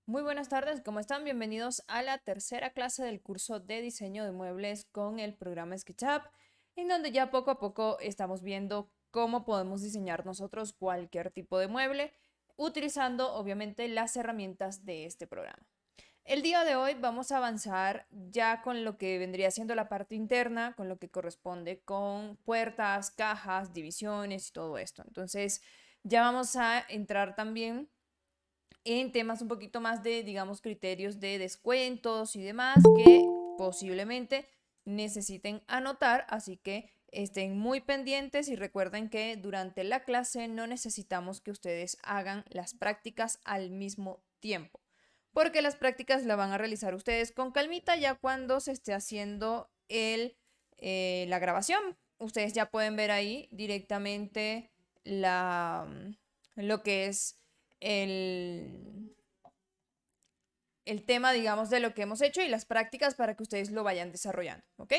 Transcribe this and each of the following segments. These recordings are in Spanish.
Muy buenas tardes, ¿cómo están? Bienvenidos a la tercera clase del curso de diseño de muebles con el programa SketchUp, en donde ya poco a poco estamos viendo cómo podemos diseñar nosotros cualquier tipo de mueble, utilizando obviamente las herramientas de este programa. El día de hoy vamos a avanzar ya con lo que vendría siendo la parte interna, con lo que corresponde con puertas, cajas, divisiones y todo esto. Entonces ya vamos a entrar también en temas un poquito más de, digamos, criterios de descuentos y demás que posiblemente necesiten anotar, así que estén muy pendientes y recuerden que durante la clase no necesitamos que ustedes hagan las prácticas al mismo tiempo, porque las prácticas la van a realizar ustedes con calmita ya cuando se esté haciendo la grabación. Ustedes ya pueden ver ahí directamente lo que es el, el tema, digamos, de lo que hemos hecho y las prácticas para que ustedes lo vayan desarrollando, ¿ok?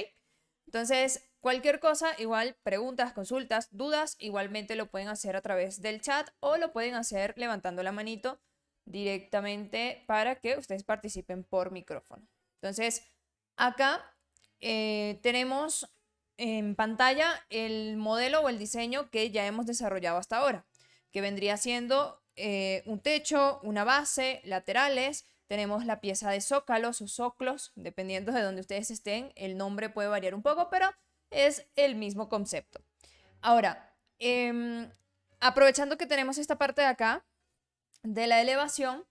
Entonces, cualquier cosa, igual preguntas, consultas, dudas, igualmente lo pueden hacer a través del chat o lo pueden hacer levantando la manito directamente para que ustedes participen por micrófono. Entonces, acá tenemos en pantalla el modelo o el diseño que ya hemos desarrollado hasta ahora, que vendría siendo un techo, una base, laterales. Tenemos la pieza de zócalos o soclos, dependiendo de donde ustedes estén, el nombre puede variar un poco, pero es el mismo concepto. Ahora, aprovechando que tenemos esta parte de acá, de la elevación,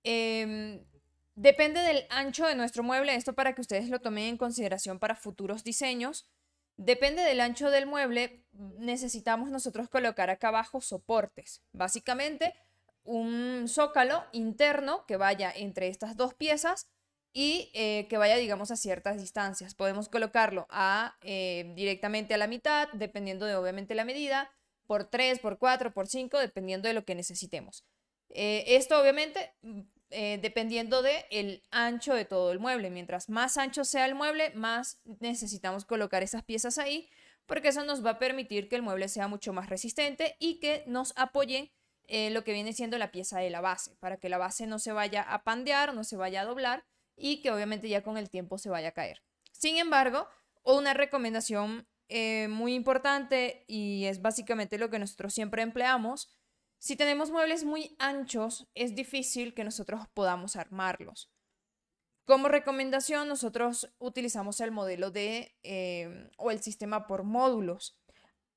depende del ancho de nuestro mueble, esto para que ustedes lo tomen en consideración para futuros diseños. Depende del ancho del mueble, necesitamos nosotros colocar acá abajo soportes. Básicamente, un zócalo interno que vaya entre estas dos piezas y que vaya, digamos, a ciertas distancias. Podemos colocarlo directamente a la mitad, dependiendo de obviamente la medida, por 3, por 4, por 5, dependiendo de lo que necesitemos. Esto obviamente dependiendo del ancho de todo el mueble. Mientras más ancho sea el mueble, más necesitamos colocar esas piezas ahí, porque eso nos va a permitir que el mueble sea mucho más resistente y que nos apoye lo que viene siendo la pieza de la base, para que la base no se vaya a pandear, no se vaya a doblar y que obviamente ya con el tiempo se vaya a caer. Sin embargo, una recomendación muy importante y es básicamente lo que nosotros siempre empleamos. Si tenemos muebles muy anchos, es difícil que nosotros podamos armarlos. Como recomendación, nosotros utilizamos el modelo o el sistema por módulos.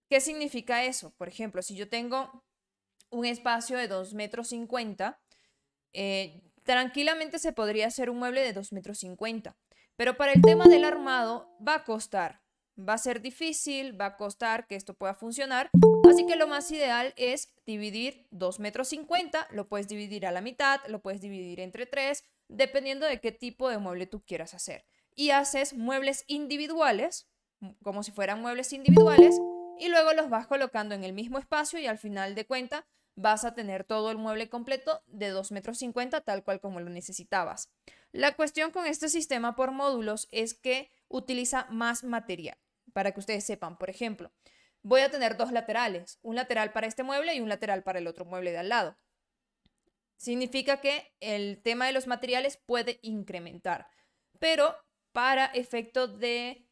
¿Qué significa eso? Por ejemplo, si yo tengo un espacio de 2,50 m, tranquilamente se podría hacer un mueble de 2,50 m. Pero para el tema del armado va a costar, va a ser difícil, va a costar que esto pueda funcionar. Así que lo más ideal es dividir 2,50 m, lo puedes dividir a la mitad, lo puedes dividir entre 3, dependiendo de qué tipo de mueble tú quieras hacer. Y haces muebles individuales, como si fueran muebles individuales, y luego los vas colocando en el mismo espacio y al final de cuenta vas a tener todo el mueble completo de 2,50 m tal cual como lo necesitabas. La cuestión con este sistema por módulos es que utiliza más material. Para que ustedes sepan, por ejemplo, voy a tener dos laterales, un lateral para este mueble y un lateral para el otro mueble de al lado. Significa que el tema de los materiales puede incrementar, pero para efecto de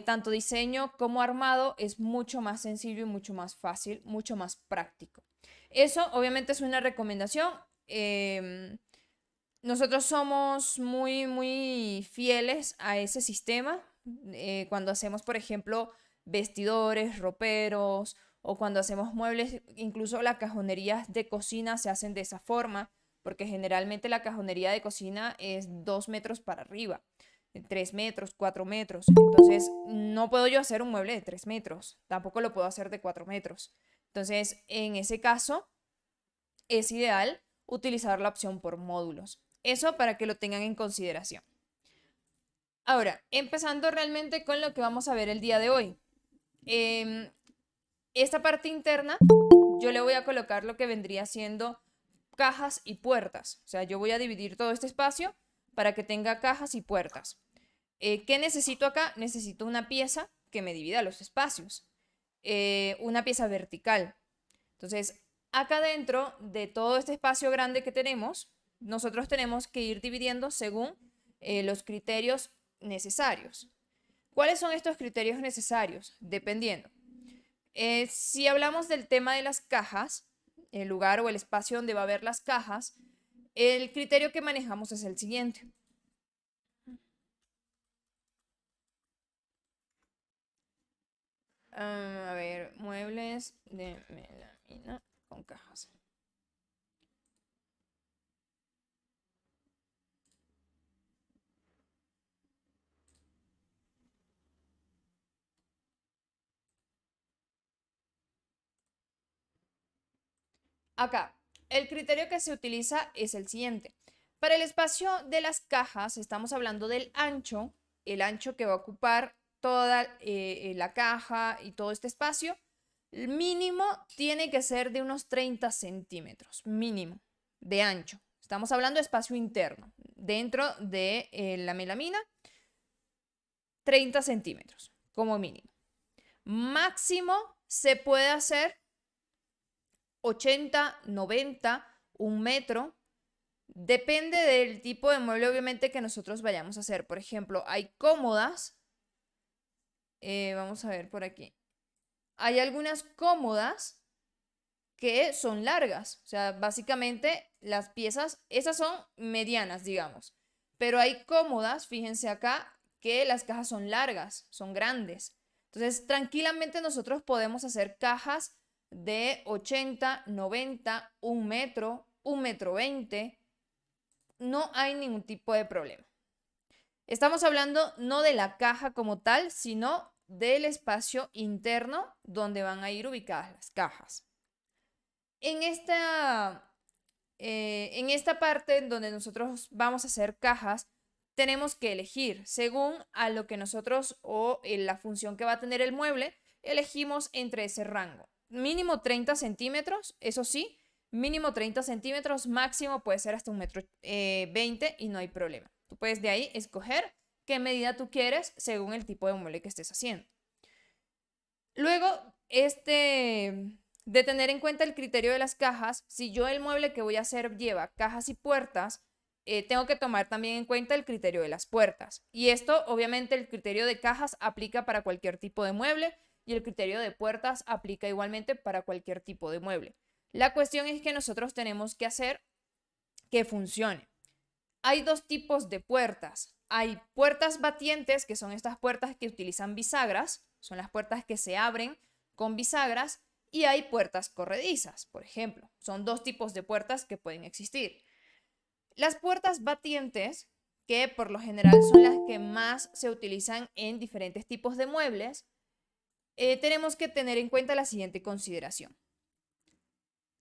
tanto diseño como armado es mucho más sencillo y mucho más fácil, mucho más práctico. Eso obviamente es una recomendación. Nosotros somos muy, muy fieles a ese sistema. Cuando hacemos, por ejemplo, vestidores, roperos o cuando hacemos muebles, incluso las cajonerías de cocina se hacen de esa forma, porque generalmente la cajonería de cocina es 2 metros para arriba, 3 metros, 4 metros. Entonces, no puedo yo hacer un mueble de 3 metros, tampoco lo puedo hacer de 4 metros. Entonces, en ese caso, es ideal utilizar la opción por módulos. Eso para que lo tengan en consideración. Ahora, empezando realmente con lo que vamos a ver el día de hoy. Esta parte interna, yo le voy a colocar lo que vendría siendo cajas y puertas. O sea, yo voy a dividir todo este espacio para que tenga cajas y puertas. ¿Qué necesito acá? Necesito una pieza que me divida los espacios. Una pieza vertical. Entonces, acá dentro de todo este espacio grande que tenemos, nosotros tenemos que ir dividiendo según los criterios necesarios. ¿Cuáles son estos criterios necesarios? Dependiendo. Si hablamos del tema de las cajas, el lugar o el espacio donde va a haber las cajas, el criterio que manejamos es el siguiente. A ver, muebles de melamina con cajas. Acá, el criterio que se utiliza es el siguiente. Para el espacio de las cajas, estamos hablando del ancho, el ancho que va a ocupar toda la caja y todo este espacio. El mínimo tiene que ser de unos 30 centímetros, mínimo, de ancho. Estamos hablando de espacio interno, dentro de la melamina, 30 centímetros como mínimo. Máximo se puede hacer 80, 90, 1 metro. Depende del tipo de mueble, obviamente, que nosotros vayamos a hacer. Por ejemplo, hay cómodas. Vamos a ver por aquí. Hay algunas cómodas que son largas. O sea, básicamente las piezas, esas son medianas, digamos. Pero hay cómodas, fíjense acá, que las cajas son largas, son grandes. Entonces, tranquilamente nosotros podemos hacer cajas de 80, 90, 1 metro, 1,20 m. No hay ningún tipo de problema. Estamos hablando no de la caja como tal, sino del espacio interno donde van a ir ubicadas las cajas. En esta parte en donde nosotros vamos a hacer cajas, tenemos que elegir según a lo que nosotros o la función que va a tener el mueble, elegimos entre ese rango. Mínimo 30 centímetros, eso sí, mínimo 30 centímetros, máximo puede ser hasta 1,20 m y no hay problema. Tú puedes de ahí escoger qué medida tú quieres según el tipo de mueble que estés haciendo. Luego, de tener en cuenta el criterio de las cajas, si yo el mueble que voy a hacer lleva cajas y puertas, tengo que tomar también en cuenta el criterio de las puertas. Y esto, obviamente, el criterio de cajas aplica para cualquier tipo de mueble y el criterio de puertas aplica igualmente para cualquier tipo de mueble. La cuestión es que nosotros tenemos que hacer que funcione. Hay dos tipos de puertas. Hay puertas batientes, que son estas puertas que utilizan bisagras, son las puertas que se abren con bisagras, y hay puertas corredizas, por ejemplo. Son dos tipos de puertas que pueden existir. Las puertas batientes, que por lo general son las que más se utilizan en diferentes tipos de muebles, tenemos que tener en cuenta la siguiente consideración.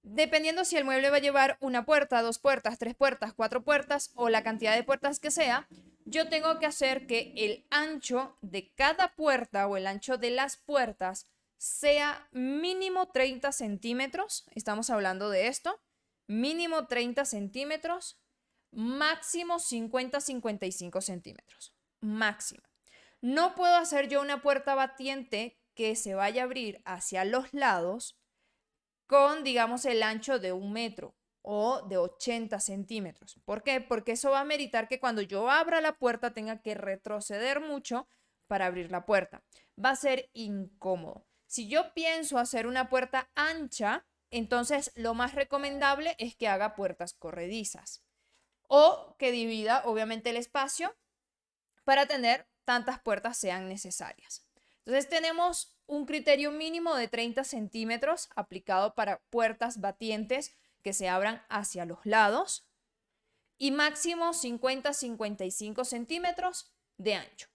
Dependiendo si el mueble va a llevar una puerta, 2 puertas, 3 puertas, 4 puertas o la cantidad de puertas que sea, yo tengo que hacer que el ancho de cada puerta o el ancho de las puertas sea mínimo 30 centímetros. Estamos hablando de esto. Mínimo 30 centímetros, máximo 50-55 centímetros. Máximo. No puedo hacer yo una puerta batiente que se vaya a abrir hacia los lados con, digamos, el ancho de 1 metro o de 80 centímetros. ¿Por qué? Porque eso va a meritar que cuando yo abra la puerta tenga que retroceder mucho para abrir la puerta. Va a ser incómodo. Si yo pienso hacer una puerta ancha, entonces lo más recomendable es que haga puertas corredizas o que divida obviamente el espacio para tener tantas puertas sean necesarias. Entonces tenemos un criterio mínimo de 30 centímetros aplicado para puertas batientes que se abran hacia los lados y máximo 50-55 centímetros de ancho.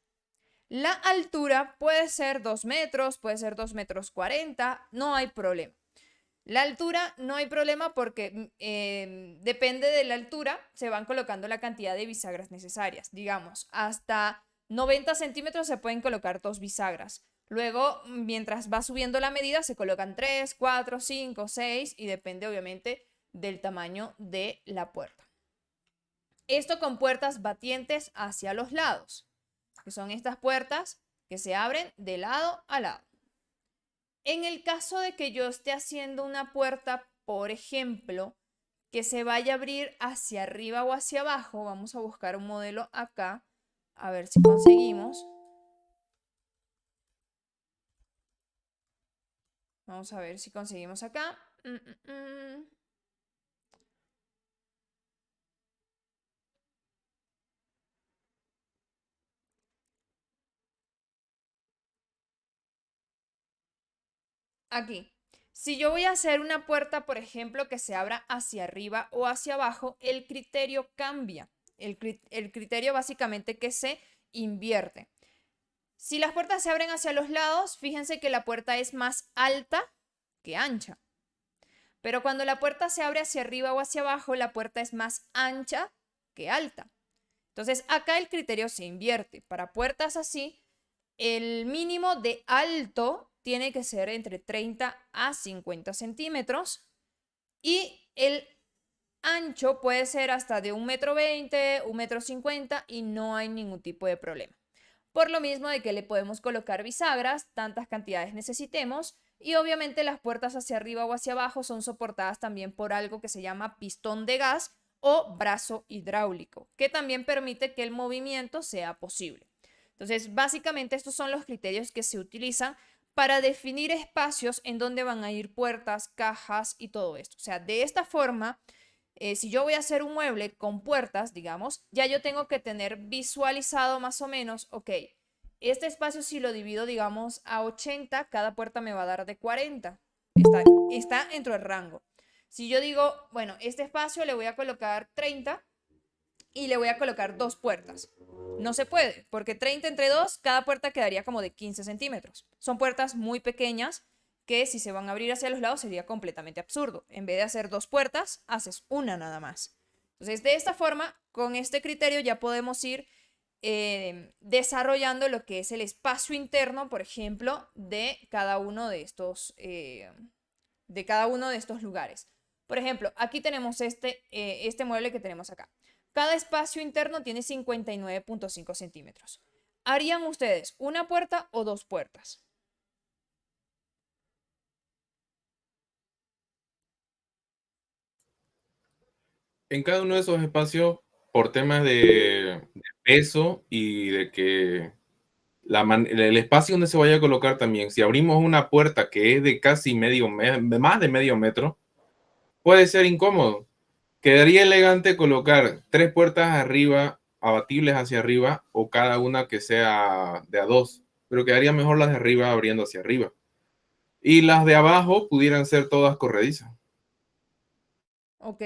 La altura puede ser 2 metros, puede ser 2,40 m, no hay problema. La altura no hay problema porque depende de la altura, se van colocando la cantidad de bisagras necesarias. Digamos, hasta 90 centímetros se pueden colocar 2 bisagras. Luego, mientras va subiendo la medida, se colocan 3, 4, 5, 6 y depende obviamente del tamaño de la puerta. Esto con puertas batientes hacia los lados, que son estas puertas que se abren de lado a lado. En el caso de que yo esté haciendo una puerta, por ejemplo, que se vaya a abrir hacia arriba o hacia abajo. Vamos a buscar un modelo acá, a ver si conseguimos. Vamos a ver si conseguimos acá. Aquí. Si yo voy a hacer una puerta, por ejemplo, que se abra hacia arriba o hacia abajo, el criterio cambia. El criterio básicamente que se invierte. Si las puertas se abren hacia los lados, fíjense que la puerta es más alta que ancha. Pero cuando la puerta se abre hacia arriba o hacia abajo, la puerta es más ancha que alta. Entonces acá el criterio se invierte. Para puertas así, el mínimo de alto tiene que ser entre 30 a 50 centímetros y el ancho puede ser hasta de 1,20 m, 1,50 m y no hay ningún tipo de problema. Por lo mismo de que le podemos colocar bisagras, tantas cantidades necesitemos, y obviamente las puertas hacia arriba o hacia abajo son soportadas también por algo que se llama pistón de gas o brazo hidráulico, que también permite que el movimiento sea posible. Entonces, básicamente estos son los criterios que se utilizan para definir espacios en donde van a ir puertas, cajas y todo esto. O sea, de esta forma, si yo voy a hacer un mueble con puertas, digamos, ya yo tengo que tener visualizado más o menos, ok, este espacio si lo divido, digamos, a 80, cada puerta me va a dar de 40. Está dentro del rango. Si yo digo, bueno, este espacio le voy a colocar 30 y le voy a colocar dos puertas. No se puede, porque 30 entre 2, cada puerta quedaría como de 15 centímetros. Son puertas muy pequeñas que si se van a abrir hacia los lados sería completamente absurdo. En vez de hacer dos puertas, haces una nada más. Entonces, de esta forma, con este criterio ya podemos ir desarrollando lo que es el espacio interno, por ejemplo, de cada uno de estos lugares. Por ejemplo, aquí tenemos este mueble que tenemos acá. Cada espacio interno tiene 59,5 centímetros. ¿Harían ustedes una puerta o dos puertas? En cada uno de esos espacios, por temas de peso y de que el espacio donde se vaya a colocar también, si abrimos una puerta que es de casi más de medio metro, puede ser incómodo. Quedaría elegante colocar tres puertas arriba, abatibles hacia arriba, o cada una que sea de a dos, pero quedaría mejor las de arriba abriendo hacia arriba. Y las de abajo pudieran ser todas corredizas. Ok,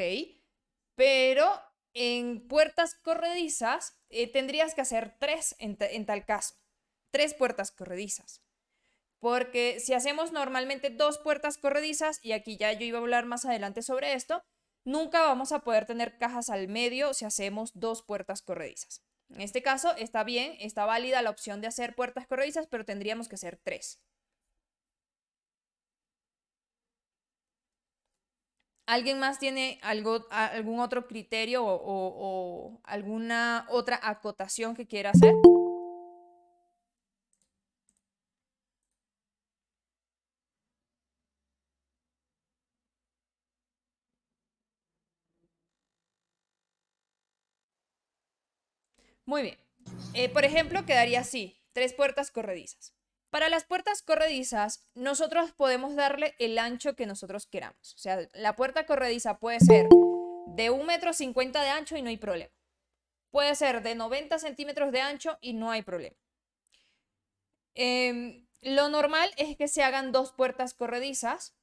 pero en puertas corredizas tendrías que hacer tres en tal caso. Tres puertas corredizas. Porque si hacemos normalmente dos puertas corredizas, y aquí ya yo iba a hablar más adelante sobre esto, nunca vamos a poder tener cajas al medio si hacemos dos puertas corredizas. En este caso está bien, está válida la opción de hacer puertas corredizas, pero tendríamos que hacer tres. ¿Alguien más tiene algún otro criterio o alguna otra acotación que quiera hacer? Muy bien. Por ejemplo, quedaría así, tres puertas corredizas. Para las puertas corredizas, nosotros podemos darle el ancho que nosotros queramos. O sea, la puerta corrediza puede ser de 1,50 m de ancho y no hay problema. Puede ser de 90 centímetros de ancho y no hay problema. Lo normal es que se hagan dos puertas corredizas,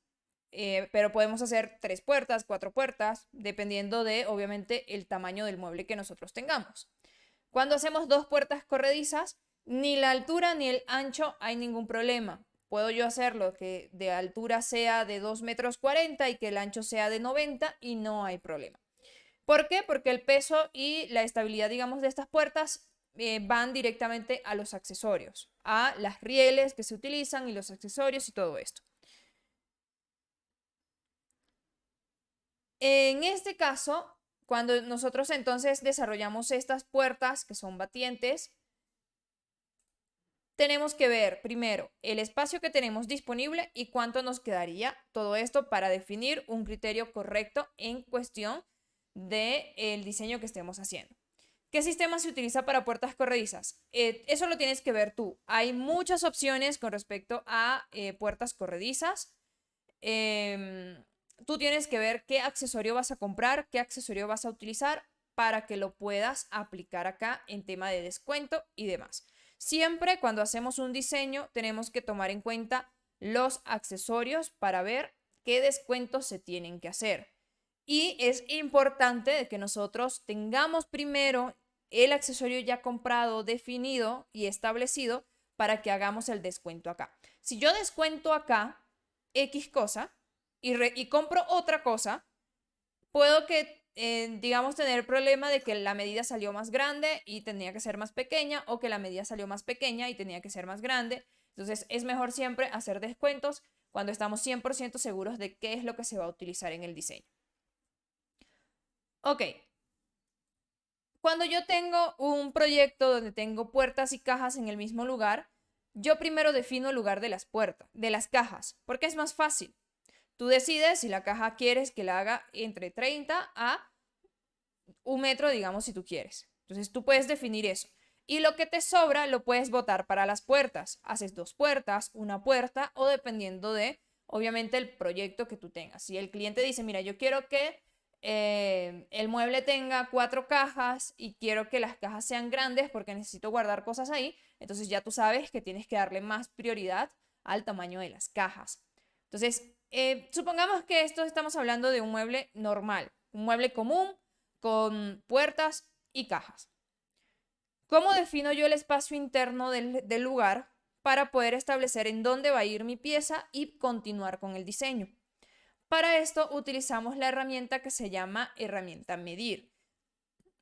pero podemos hacer tres puertas, cuatro puertas, dependiendo de, obviamente, el tamaño del mueble que nosotros tengamos. Cuando hacemos dos puertas corredizas, ni la altura ni el ancho hay ningún problema. Puedo yo hacerlo que de altura sea de 2,40 m y que el ancho sea de 90 y no hay problema. ¿Por qué? Porque el peso y la estabilidad, digamos, de estas puertas van directamente a los accesorios, a las rieles que se utilizan y los accesorios y todo esto. En este caso, cuando nosotros entonces desarrollamos estas puertas que son batientes, tenemos que ver primero el espacio que tenemos disponible y cuánto nos quedaría todo esto para definir un criterio correcto en cuestión del diseño que estemos haciendo. ¿Qué sistema se utiliza para puertas corredizas? Eso lo tienes que ver tú. Hay muchas opciones con respecto a puertas corredizas. Tú tienes que ver qué accesorio vas a comprar, qué accesorio vas a utilizar para que lo puedas aplicar acá en tema de descuento y demás. Siempre cuando hacemos un diseño tenemos que tomar en cuenta los accesorios para ver qué descuentos se tienen que hacer. Y es importante que nosotros tengamos primero el accesorio ya comprado, definido y establecido para que hagamos el descuento acá. Si yo descuento acá X cosa y compro otra cosa, puedo que, digamos, tener el problema de que la medida salió más grande y tenía que ser más pequeña, o que la medida salió más pequeña y tenía que ser más grande. Entonces es mejor siempre hacer descuentos cuando estamos 100% seguros de qué es lo que se va a utilizar en el diseño. Ok, cuando yo tengo un proyecto donde tengo puertas y cajas en el mismo lugar, yo primero defino el lugar de las puertas, de las cajas, porque es más fácil. Tú decides si la caja quieres que la haga entre 30 a 1 metro, digamos, si tú quieres. Entonces tú puedes definir eso. Y lo que te sobra lo puedes botar para las puertas. Haces 2 puertas, 1 puerta, o dependiendo de, obviamente, el proyecto que tú tengas. Si el cliente dice, mira, yo quiero que el mueble tenga 4 cajas y quiero que las cajas sean grandes porque necesito guardar cosas ahí, entonces ya tú sabes que tienes que darle más prioridad al tamaño de las cajas. Entonces, supongamos que esto estamos hablando de un mueble normal, un mueble común con puertas y cajas. ¿Cómo defino yo el espacio interno del lugar para poder establecer en dónde va a ir mi pieza y continuar con el diseño? Para esto utilizamos la herramienta que se llama herramienta medir.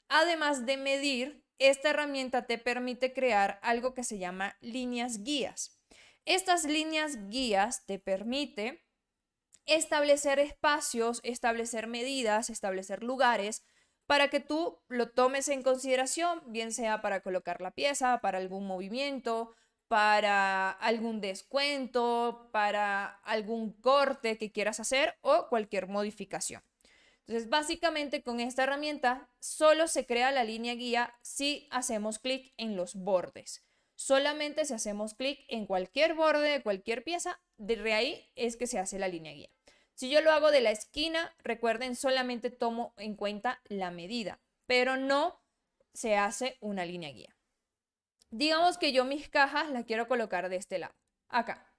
Además de medir, esta herramienta te permite crear algo que se llama líneas guías. Estas líneas guías te permiten establecer espacios, establecer medidas, establecer lugares para que tú lo tomes en consideración, bien sea para colocar la pieza, para algún movimiento, para algún descuento, para algún corte que quieras hacer o cualquier modificación. Entonces, básicamente con esta herramienta solo se crea la línea guía si hacemos clic en los bordes. Solamente si hacemos clic en cualquier borde de cualquier pieza, de ahí es que se hace la línea guía. Si yo lo hago de la esquina, recuerden, solamente tomo en cuenta la medida, pero no se hace una línea guía. Digamos que yo mis cajas las quiero colocar de este lado, acá.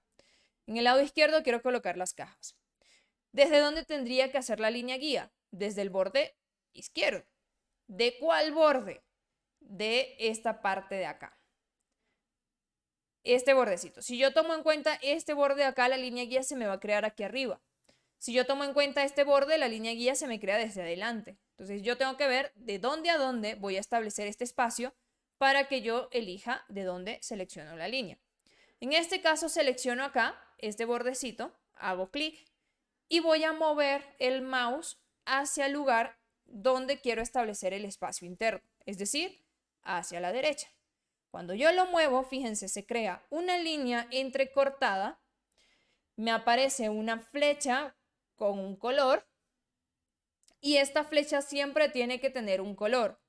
En el lado izquierdo quiero colocar las cajas. ¿Desde dónde tendría que hacer la línea guía? Desde el borde izquierdo. ¿De cuál borde? De esta parte de acá. Este bordecito. Si yo tomo en cuenta este borde de acá, la línea guía se me va a crear aquí arriba. Si yo tomo en cuenta este borde, la línea guía se me crea desde adelante. Entonces yo tengo que ver de dónde a dónde voy a establecer este espacio para que yo elija de dónde selecciono la línea. En este caso selecciono acá este bordecito, hago clic y voy a mover el mouse hacia el lugar donde quiero establecer el espacio interno, es decir, hacia la derecha. Cuando yo lo muevo, fíjense, se crea una línea entrecortada, me aparece una flecha con un color y esta flecha siempre tiene que tener un color.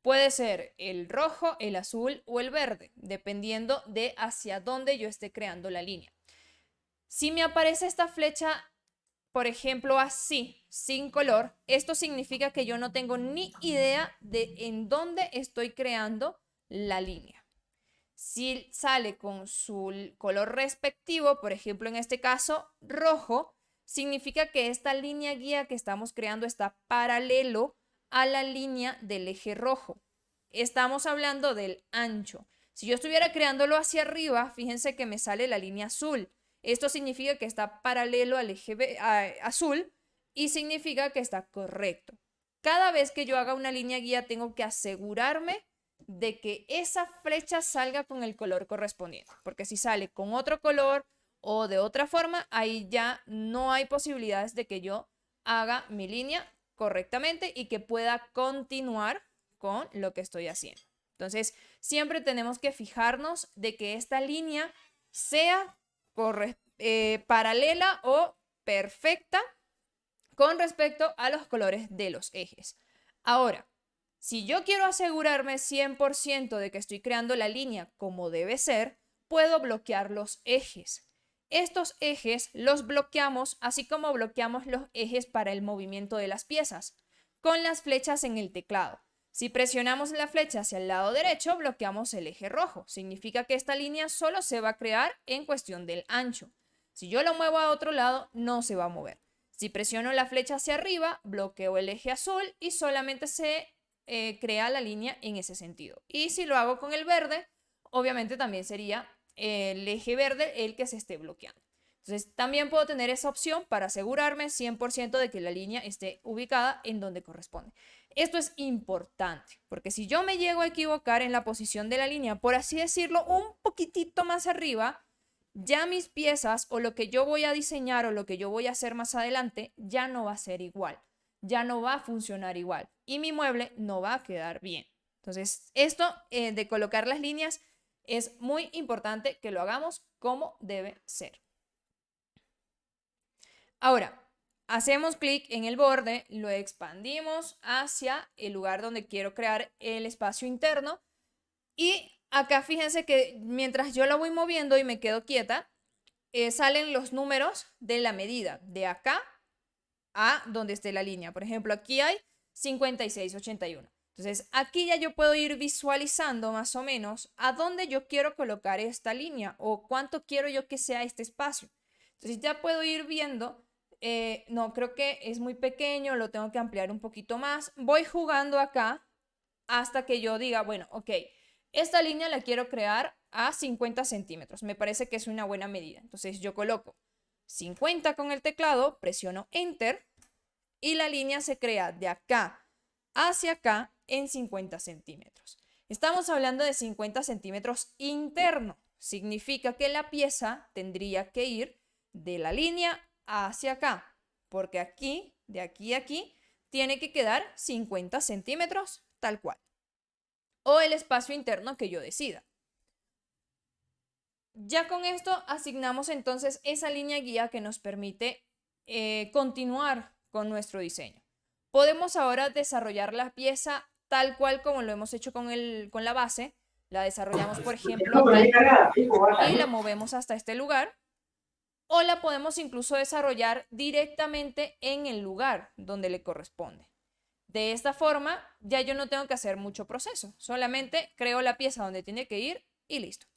Puede ser el rojo, el azul o el verde, dependiendo de hacia dónde yo esté creando la línea. Si me aparece esta flecha, por ejemplo, así, sin color, esto significa que yo no tengo ni idea de en dónde estoy creando la línea. Si sale con su color respectivo, por ejemplo, en este caso, rojo, significa que esta línea guía que estamos creando está paralelo a la línea del eje rojo. Estamos hablando del ancho. Si yo estuviera creándolo hacia arriba, fíjense que me sale la línea azul. Esto significa que está paralelo al eje azul y significa que está correcto. Cada vez que yo haga una línea guía tengo que asegurarme de que esa flecha salga con el color correspondiente, porque si sale con otro color o de otra forma, ahí ya no hay posibilidades de que yo haga mi línea correctamente y que pueda continuar con lo que estoy haciendo. Entonces, siempre tenemos que fijarnos de que esta línea sea paralela o perfecta con respecto a los colores de los ejes. Ahora, si yo quiero asegurarme 100% de que estoy creando la línea como debe ser, puedo bloquear los ejes. Estos ejes los bloqueamos así como bloqueamos los ejes para el movimiento de las piezas, con las flechas en el teclado. Si presionamos la flecha hacia el lado derecho, bloqueamos el eje rojo. Significa que esta línea solo se va a crear en cuestión del ancho. Si yo lo muevo a otro lado, no se va a mover. Si presiono la flecha hacia arriba, bloqueo el eje azul y solamente se crea la línea en ese sentido. Y si lo hago con el verde, obviamente también sería el eje verde el que se esté bloqueando. Entonces también puedo tener esa opción para asegurarme 100% de que la línea esté ubicada en donde corresponde. Esto es importante, porque si yo me llego a equivocar en la posición de la línea, por así decirlo, un poquitito más arriba, ya mis piezas o lo que yo voy a diseñar o lo que yo voy a hacer más adelante ya no va a ser igual, ya no va a funcionar igual y mi mueble no va a quedar bien. Entonces, esto de colocar las líneas es muy importante que lo hagamos como debe ser. Ahora, hacemos clic en el borde, lo expandimos hacia el lugar donde quiero crear el espacio interno y acá fíjense que mientras yo lo voy moviendo y me quedo quieta, salen los números de la medida, de acá a donde esté la línea. Por ejemplo, aquí hay 56,81. Entonces, aquí ya yo puedo ir visualizando más o menos a dónde yo quiero colocar esta línea o cuánto quiero yo que sea este espacio. Entonces, ya puedo ir viendo, no, creo que es muy pequeño, lo tengo que ampliar un poquito más. Voy jugando acá hasta que yo diga, bueno, ok, esta línea la quiero crear a 50 centímetros. Me parece que es una buena medida. Entonces, yo coloco 50 con el teclado, presiono Enter y la línea se crea de acá hacia acá en 50 centímetros. Estamos hablando de 50 centímetros interno. Significa que la pieza tendría que ir de la línea hacia acá, porque aquí, de aquí a aquí, tiene que quedar 50 centímetros tal cual. O el espacio interno que yo decida. Ya con esto asignamos entonces esa línea guía que nos permite continuar con nuestro diseño. Podemos ahora desarrollar la pieza tal cual como lo hemos hecho con la base. La desarrollamos, por ejemplo, aquí y la movemos hasta este lugar. O la podemos incluso desarrollar directamente en el lugar donde le corresponde. De esta forma, ya yo no tengo que hacer mucho proceso. Solamente creo la pieza donde tiene que ir y listo.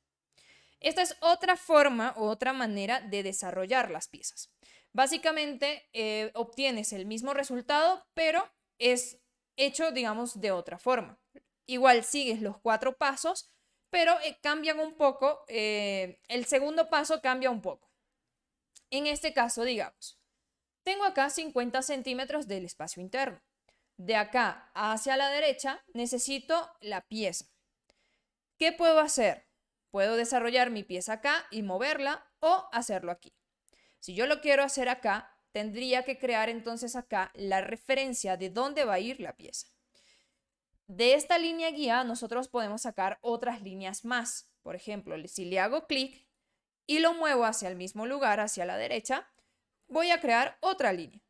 Esta es otra forma o otra manera de desarrollar las piezas. Básicamente obtienes el mismo resultado, pero es hecho, digamos, de otra forma. Igual sigues los 4 pasos, pero cambian un poco. El segundo paso cambia un poco. En este caso, digamos, tengo acá 50 centímetros del espacio interno. De acá hacia la derecha necesito la pieza. ¿Qué puedo hacer? Puedo desarrollar mi pieza acá y moverla o hacerlo aquí. Si yo lo quiero hacer acá, tendría que crear entonces acá la referencia de dónde va a ir la pieza. De esta línea guía nosotros podemos sacar otras líneas más. Por ejemplo, si le hago clic y lo muevo hacia el mismo lugar, hacia la derecha, voy a crear otra línea.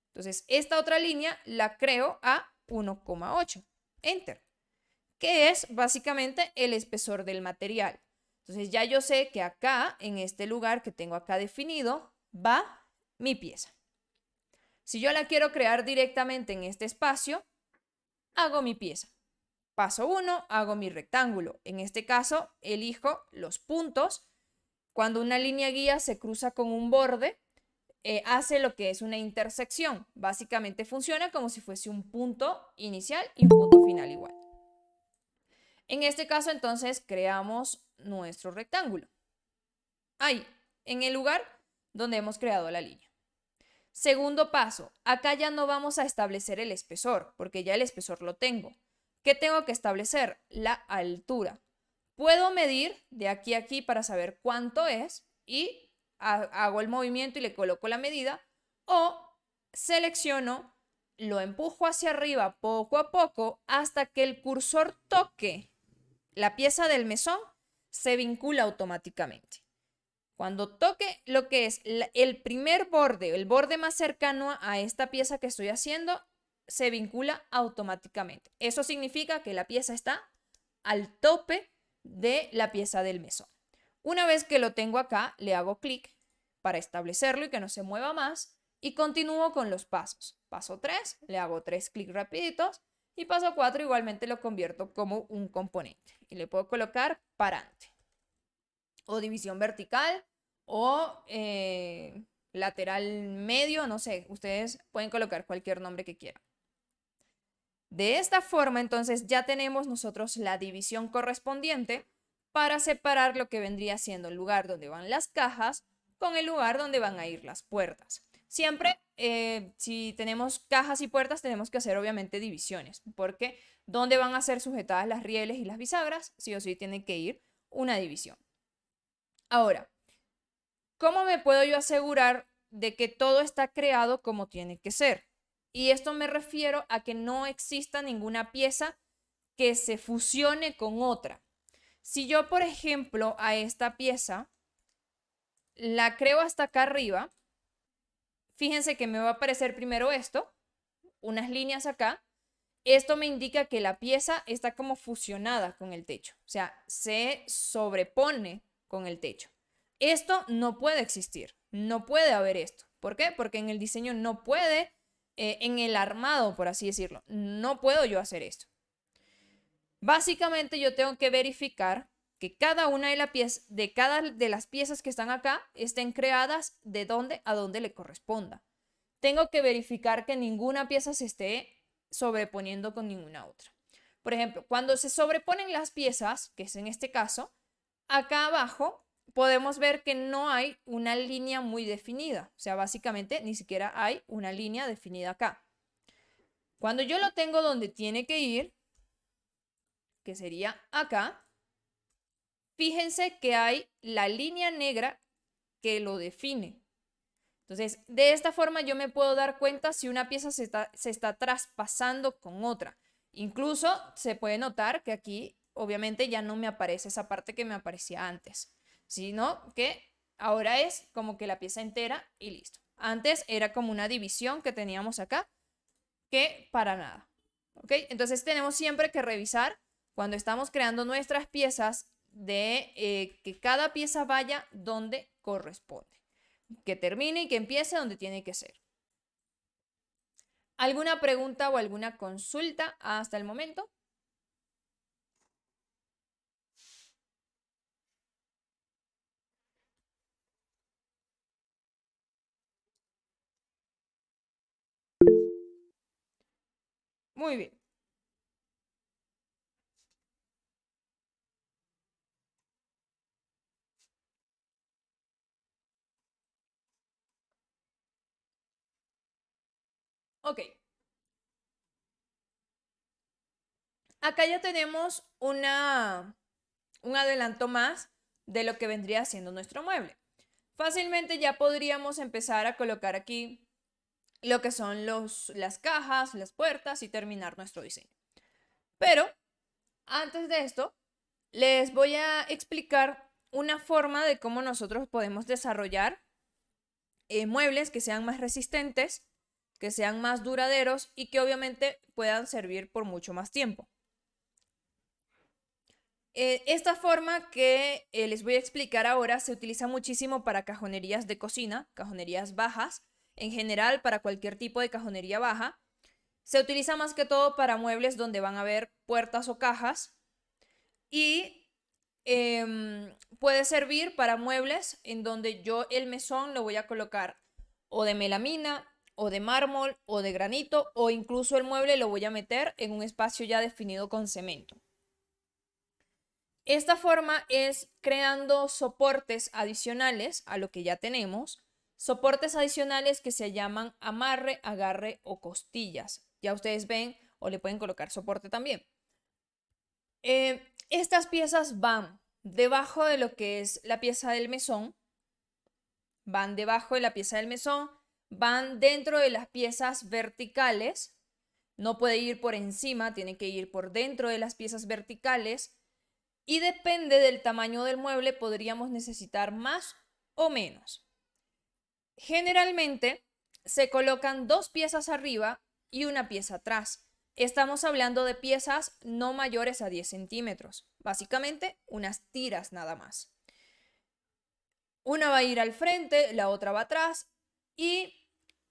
Entonces, esta otra línea la creo a 1,8. Enter. Que es básicamente el espesor del material. Entonces ya yo sé que acá, en este lugar que tengo acá definido, va mi pieza. Si yo la quiero crear directamente en este espacio, hago mi pieza. Paso 1, hago mi rectángulo. En este caso, elijo los puntos. Cuando una línea guía se cruza con un borde, hace lo que es una intersección. Básicamente funciona como si fuese un punto inicial y un punto final igual. En este caso, entonces, creamos nuestro rectángulo. Ahí, en el lugar donde hemos creado la línea. Segundo paso, acá ya no vamos a establecer el espesor, porque ya el espesor lo tengo. ¿Qué tengo que establecer? La altura. Puedo medir de aquí a aquí para saber cuánto es y hago el movimiento y le coloco la medida, o selecciono, lo empujo hacia arriba poco a poco hasta que el cursor toque la pieza del mesón se vincula automáticamente. Cuando toque lo que es el primer borde, el borde más cercano a esta pieza que estoy haciendo, se vincula automáticamente. Eso significa que la pieza está al tope de la pieza del mesón. Una vez que lo tengo acá, le hago clic para establecerlo y que no se mueva más y continúo con los pasos. Paso 3, le hago 3 clics rapiditos y paso 4 igualmente lo convierto como un componente y le puedo colocar parante o división vertical o lateral medio, no sé, ustedes pueden colocar cualquier nombre que quieran. De esta forma, entonces, ya tenemos nosotros la división correspondiente para separar lo que vendría siendo el lugar donde van las cajas con el lugar donde van a ir las puertas. Siempre, si tenemos cajas y puertas, tenemos que hacer obviamente divisiones, porque donde van a ser sujetadas las rieles y las bisagras, sí o sí tiene que ir una división. Ahora, ¿cómo me puedo yo asegurar de que todo está creado como tiene que ser? Y esto me refiero a que no exista ninguna pieza que se fusione con otra. Si yo, por ejemplo, a esta pieza la creo hasta acá arriba, fíjense que me va a aparecer primero esto, unas líneas acá. Esto me indica que la pieza está como fusionada con el techo, o sea, se sobrepone con el techo. Esto no puede existir, no puede haber esto. ¿Por qué? Porque en el diseño no puede, en el armado, por así decirlo, no puedo yo hacer esto. Básicamente yo tengo que verificar que cada una de las piezas que están acá estén creadas de donde a donde le corresponda. Tengo que verificar que ninguna pieza se esté sobreponiendo con ninguna otra. Por ejemplo, cuando se sobreponen las piezas, que es en este caso, acá abajo podemos ver que no hay una línea muy definida. O sea, básicamente ni siquiera hay una línea definida acá. Cuando yo lo tengo donde tiene que ir, que sería acá, fíjense que hay la línea negra que lo define. Entonces, de esta forma yo me puedo dar cuenta si una pieza se está traspasando con otra. Incluso se puede notar que aquí obviamente ya no me aparece esa parte que me aparecía antes, sino que ahora es como que la pieza entera y listo. Antes era como una división que teníamos acá, que para nada. ¿Ok? Entonces tenemos siempre que revisar cuando estamos creando nuestras piezas de que cada pieza vaya donde corresponde. Que termine y que empiece donde tiene que ser. ¿Alguna pregunta o alguna consulta hasta el momento? Muy bien. Ok. Acá ya tenemos un adelanto más de lo que vendría siendo nuestro mueble. Fácilmente ya podríamos empezar a colocar aquí lo que son las cajas, las puertas y terminar nuestro diseño. Pero antes de esto, les voy a explicar una forma de cómo nosotros podemos desarrollar muebles que sean más resistentes, que sean más duraderos y que obviamente puedan servir por mucho más tiempo. Esta forma que les voy a explicar ahora se utiliza muchísimo para cajonerías de cocina, cajonerías bajas, en general para cualquier tipo de cajonería baja. Se utiliza más que todo para muebles donde van a haber puertas o cajas y puede servir para muebles en donde yo el mesón lo voy a colocar o de melamina o de mármol o de granito o incluso el mueble lo voy a meter en un espacio ya definido con cemento. Esta forma es creando soportes adicionales a lo que ya tenemos, soportes adicionales que se llaman amarre, agarre o costillas. Ya ustedes ven o le pueden colocar soporte también. Estas piezas van debajo de lo que es la pieza del mesón, van debajo de la pieza del mesón, van dentro de las piezas verticales, no puede ir por encima, tiene que ir por dentro de las piezas verticales. y depende del tamaño del mueble, podríamos necesitar más o menos. Generalmente se colocan 2 piezas arriba y una pieza atrás. Estamos hablando de piezas no mayores a 10 centímetros, básicamente unas tiras nada más. Una va a ir al frente, la otra va atrás y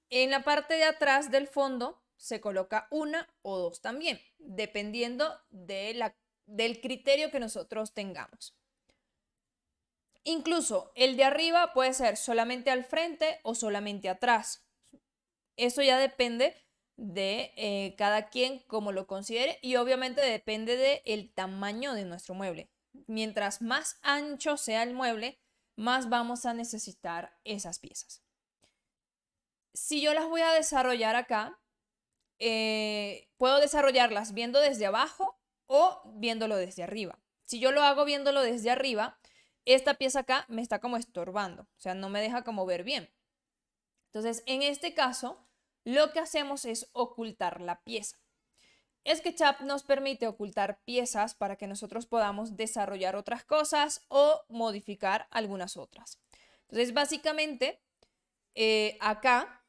en la parte de atrás del fondo se coloca una o 2 también, dependiendo del criterio que nosotros tengamos. Incluso el de arriba puede ser solamente al frente o solamente atrás. Eso ya depende de cada quien como lo considere y obviamente depende del tamaño de nuestro mueble. Mientras más ancho sea el mueble, más vamos a necesitar esas piezas. Si yo las voy a desarrollar acá, puedo desarrollarlas viendo desde abajo o viéndolo desde arriba. Si yo lo hago viéndolo desde arriba, esta pieza acá me está como estorbando, o sea, no me deja como ver bien. Entonces, en este caso, lo que hacemos es ocultar la pieza. SketchUp nos permite ocultar piezas para que nosotros podamos desarrollar otras cosas o modificar algunas otras. Entonces, básicamente, acá,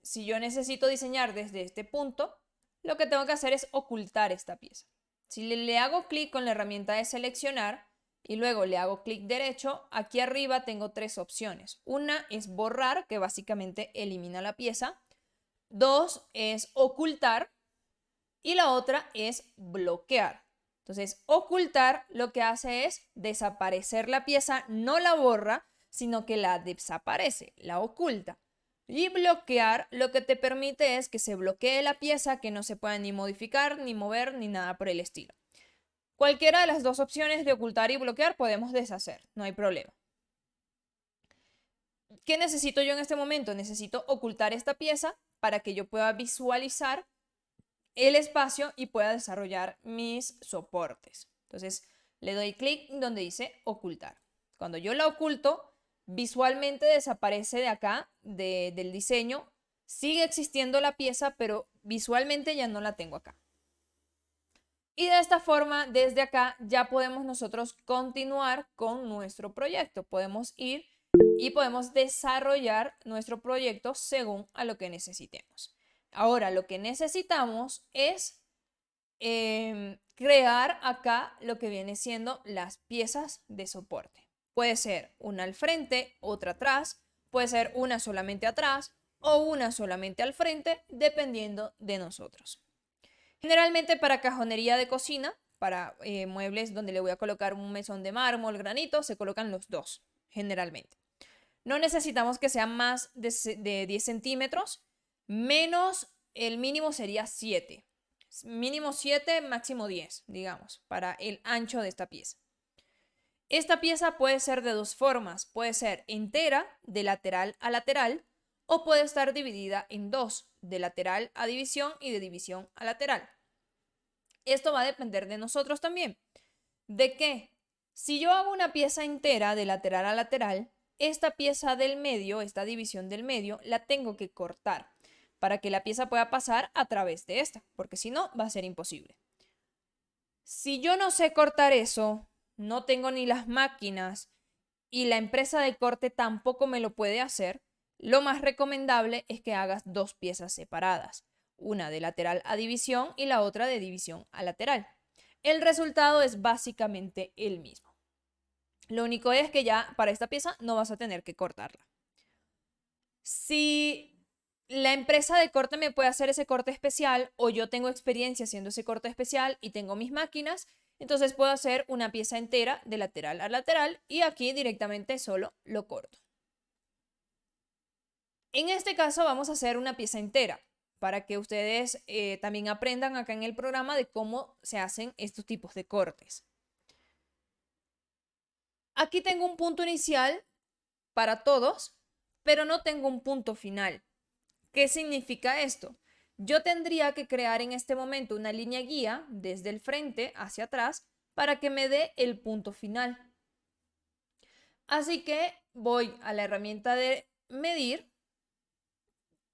si yo necesito diseñar desde este punto, lo que tengo que hacer es ocultar esta pieza. Si le hago clic con la herramienta de seleccionar y luego le hago clic derecho, aquí arriba tengo 3 opciones. Una es borrar, que básicamente elimina la pieza. 2 es ocultar y la otra es bloquear. Entonces, ocultar lo que hace es desaparecer la pieza, no la borra, sino que la desaparece, la oculta. Y bloquear lo que te permite es que se bloquee la pieza, que no se pueda ni modificar, ni mover, ni nada por el estilo. Cualquiera de las 2 opciones de ocultar y bloquear podemos deshacer, no hay problema. ¿Qué necesito yo en este momento? Necesito ocultar esta pieza para que yo pueda visualizar el espacio y pueda desarrollar mis soportes. Entonces, le doy clic donde dice ocultar. Cuando yo la oculto, visualmente desaparece de acá, del diseño. Sigue existiendo la pieza, pero visualmente ya no la tengo acá. Y de esta forma, desde acá, ya podemos nosotros continuar con nuestro proyecto. Podemos ir y podemos desarrollar nuestro proyecto según a lo que necesitemos. Ahora, lo que necesitamos es crear acá lo que viene siendo las piezas de soporte. Puede ser una al frente, otra atrás, puede ser una solamente atrás o una solamente al frente, dependiendo de nosotros. Generalmente para cajonería de cocina, para muebles donde le voy a colocar un mesón de mármol, granito, se colocan los 2, generalmente. No necesitamos que sean más de 10 centímetros, menos el mínimo sería 7. Mínimo 7, máximo 10, digamos, para el ancho de esta pieza. Esta pieza puede ser de 2 formas. Puede ser entera, de lateral a lateral, o puede estar dividida en 2, de lateral a división y de división a lateral. Esto va a depender de nosotros también. ¿De qué? Si yo hago una pieza entera de lateral a lateral, esta pieza del medio, esta división del medio, la tengo que cortar para que la pieza pueda pasar a través de esta, porque si no, va a ser imposible. Si yo no sé cortar eso, no tengo ni las máquinas y la empresa de corte tampoco me lo puede hacer, lo más recomendable es que hagas 2 piezas separadas, una de lateral a división y la otra de división a lateral. El resultado es básicamente el mismo. Lo único es que ya para esta pieza no vas a tener que cortarla. Si la empresa de corte me puede hacer ese corte especial o yo tengo experiencia haciendo ese corte especial y tengo mis máquinas, entonces puedo hacer una pieza entera de lateral a lateral y aquí directamente solo lo corto. En este caso vamos a hacer una pieza entera para que ustedes también aprendan acá en el programa de cómo se hacen estos tipos de cortes. Aquí tengo un punto inicial para todos, pero no tengo un punto final. ¿Qué significa esto? Yo tendría que crear en este momento una línea guía desde el frente hacia atrás para que me dé el punto final. Así que voy a la herramienta de medir,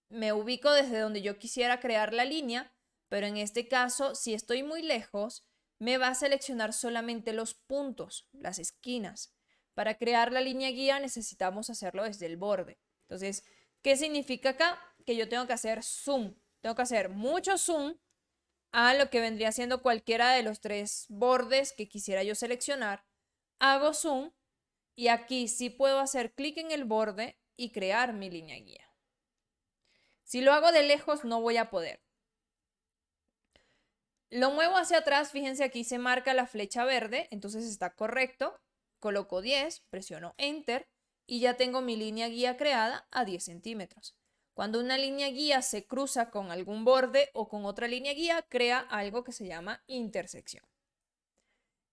me ubico desde donde yo quisiera crear la línea, pero en este caso, si estoy muy lejos, me va a seleccionar solamente los puntos, las esquinas. Para crear la línea guía necesitamos hacerlo desde el borde. Entonces, ¿qué significa acá? Que yo tengo que hacer zoom. Tengo que hacer mucho zoom a lo que vendría siendo cualquiera de los 3 bordes que quisiera yo seleccionar. Hago zoom y aquí sí puedo hacer clic en el borde y crear mi línea guía. Si lo hago de lejos no voy a poder. Lo muevo hacia atrás, fíjense aquí se marca la flecha verde, entonces está correcto. Coloco 10, presiono Enter y ya tengo mi línea guía creada a 10 centímetros. Cuando una línea guía se cruza con algún borde o con otra línea guía, crea algo que se llama intersección.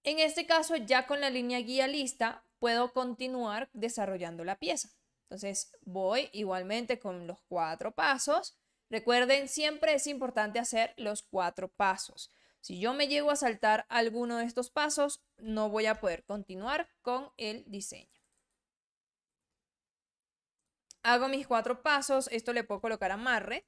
En este caso, ya con la línea guía lista, puedo continuar desarrollando la pieza. Entonces, voy igualmente con los 4 pasos. Recuerden, siempre es importante hacer los 4 pasos. Si yo me llego a saltar alguno de estos pasos, no voy a poder continuar con el diseño. Hago mis 4 pasos, esto le puedo colocar amarre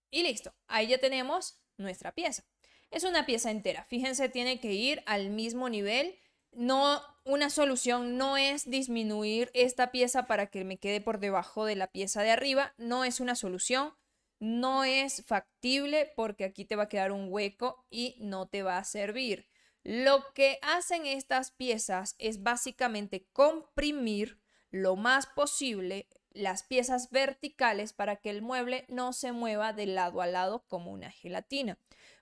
y listo. Ahí ya tenemos nuestra pieza. Es una pieza entera, fíjense, tiene que ir al mismo nivel. No, una solución no es disminuir esta pieza para que me quede por debajo de la pieza de arriba, no es una solución, no es factible porque aquí te va a quedar un hueco y no te va a servir. Lo que hacen estas piezas es básicamente comprimir lo más posible las piezas verticales para que el mueble no se mueva de lado a lado como una gelatina,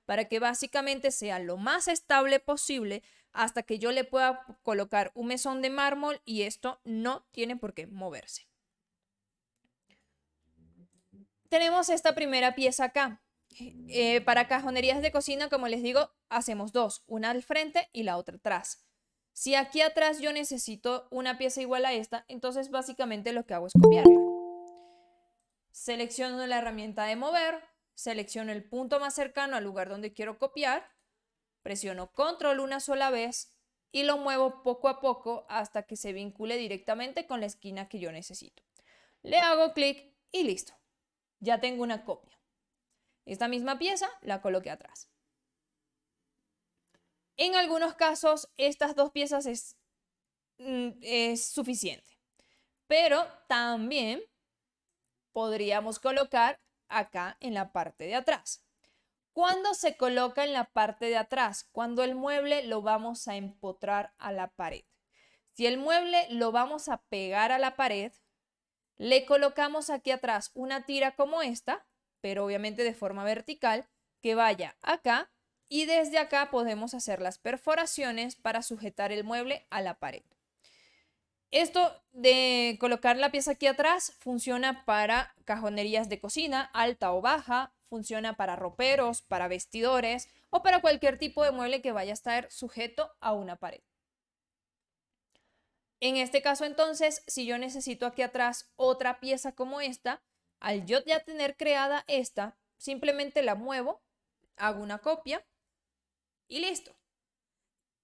para que básicamente sea lo más estable posible hasta que yo le pueda colocar un mesón de mármol y esto no tiene por qué moverse. Tenemos esta primera pieza acá. Para cajonerías de cocina, como les digo, hacemos 2, una al frente y la otra atrás. Si aquí atrás yo necesito una pieza igual a esta, entonces básicamente lo que hago es copiarla. Selecciono la herramienta de mover, selecciono el punto más cercano al lugar donde quiero copiar, presiono control una sola vez y lo muevo poco a poco hasta que se vincule directamente con la esquina que yo necesito. Le hago clic y listo. Ya tengo una copia. Esta misma pieza la coloqué atrás. En algunos casos, estas 2 piezas es suficiente. Pero también podríamos colocar acá en la parte de atrás. ¿Cuándo se coloca en la parte de atrás? Cuando el mueble lo vamos a empotrar a la pared. Si el mueble lo vamos a pegar a la pared, le colocamos aquí atrás una tira como esta, pero obviamente de forma vertical, que vaya acá y desde acá podemos hacer las perforaciones para sujetar el mueble a la pared. Esto de colocar la pieza aquí atrás funciona para cajonerías de cocina, alta o baja, funciona para roperos, para vestidores o para cualquier tipo de mueble que vaya a estar sujeto a una pared. En este caso entonces, si yo necesito aquí atrás otra pieza como esta, al yo ya tener creada esta, simplemente la muevo, hago una copia y listo.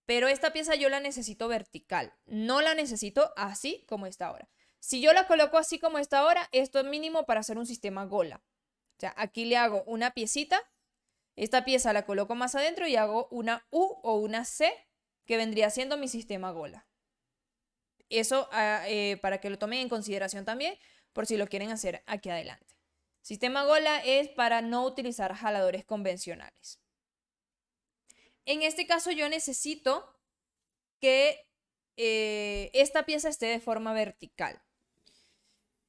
Pero esta pieza yo la necesito vertical, no la necesito así como está ahora. Si yo la coloco así como está ahora, esto es mínimo para hacer un sistema gola. O sea, aquí le hago una piecita, esta pieza la coloco más adentro y hago una U o una C que vendría siendo mi sistema gola. Eso para que lo tomen en consideración también por si lo quieren hacer aquí adelante. Sistema gola es para no utilizar jaladores convencionales. En este caso yo necesito que esta pieza esté de forma vertical.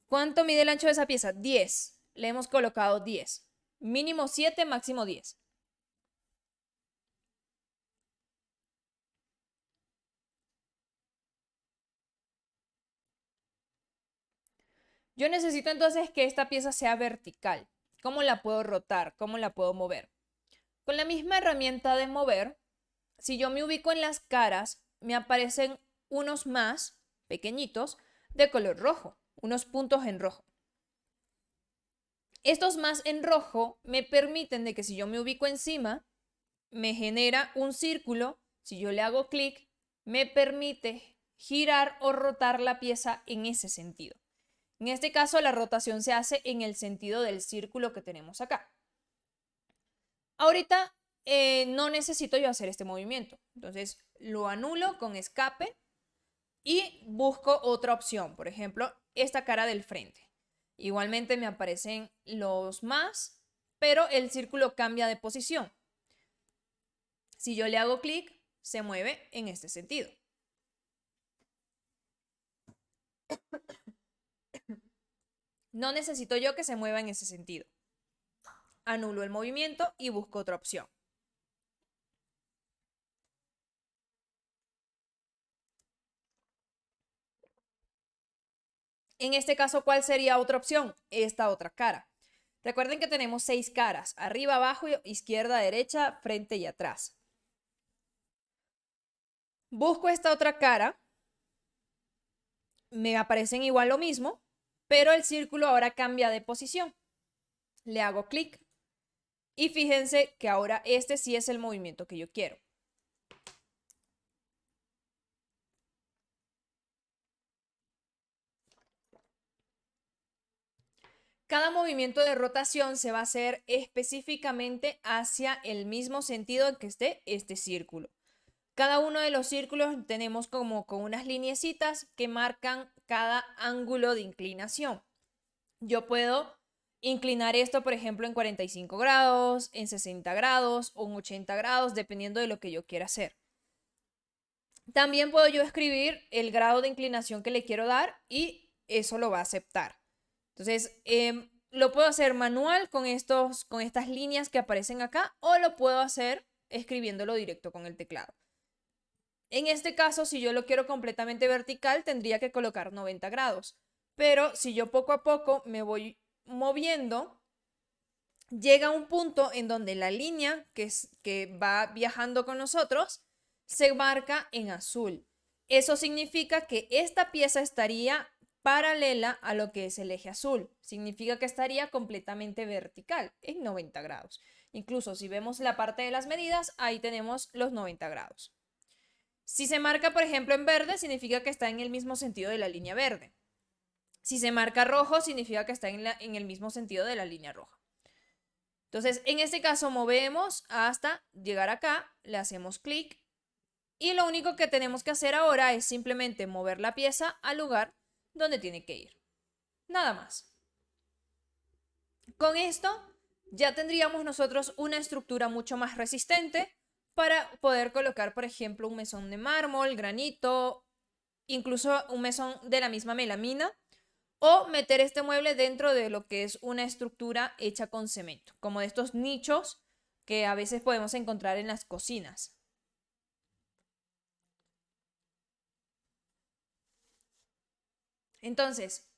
¿Cuánto mide el ancho de esa pieza? 10. Le hemos colocado 10. Mínimo 7, máximo 10. Yo necesito entonces que esta pieza sea vertical. ¿Cómo la puedo rotar? ¿Cómo la puedo mover? Con la misma herramienta de mover, si yo me ubico en las caras, me aparecen unos más pequeñitos de color rojo, unos puntos en rojo. Estos más en rojo me permiten de que si yo me ubico encima, me genera un círculo. Si yo le hago clic, me permite girar o rotar la pieza en ese sentido. En este caso, la rotación se hace en el sentido del círculo que tenemos acá. Ahorita no necesito yo hacer este movimiento. Entonces lo anulo con escape y busco otra opción. Por ejemplo, esta cara del frente. Igualmente me aparecen los más, pero el círculo cambia de posición. Si yo le hago clic, se mueve en este sentido. No necesito yo que se mueva en ese sentido. Anulo el movimiento y busco otra opción. En este caso, ¿cuál sería otra opción? Esta otra cara. Recuerden que tenemos 6 caras, arriba, abajo, izquierda, derecha, frente y atrás. Busco esta otra cara, me aparecen igual lo mismo, pero el círculo ahora cambia de posición. Le hago clic y fíjense que ahora este sí es el movimiento que yo quiero. Cada movimiento de rotación se va a hacer específicamente hacia el mismo sentido en que esté este círculo. Cada uno de los círculos tenemos como con unas lineecitas que marcan cada ángulo de inclinación. Yo puedo inclinar esto, por ejemplo, en 45 grados, en 60 grados o en 80 grados, dependiendo de lo que yo quiera hacer. También puedo yo escribir el grado de inclinación que le quiero dar y eso lo va a aceptar. Entonces, lo puedo hacer manual con estas líneas que aparecen acá o lo puedo hacer escribiéndolo directo con el teclado. En este caso, si yo lo quiero completamente vertical, tendría que colocar 90 grados. Pero si yo poco a poco me voy moviendo, llega un punto en donde la línea que va viajando con nosotros se marca en azul. Eso significa que esta pieza estaría paralela a lo que es el eje azul. Significa que estaría completamente vertical en 90 grados. Incluso si vemos la parte de las medidas, ahí tenemos los 90 grados. Si se marca, por ejemplo, en verde, significa que está en el mismo sentido de la línea verde. Si se marca rojo, significa que está en el mismo sentido de la línea roja. Entonces, en este caso, movemos hasta llegar acá, le hacemos clic y lo único que tenemos que hacer ahora es simplemente mover la pieza al lugar donde tiene que ir. Nada más. Con esto ya tendríamos nosotros una estructura mucho más resistente para poder colocar, por ejemplo, un mesón de mármol, granito, incluso un mesón de la misma melamina, o meter este mueble dentro de lo que es una estructura hecha con cemento, como de estos nichos que a veces podemos encontrar en las cocinas. Entonces,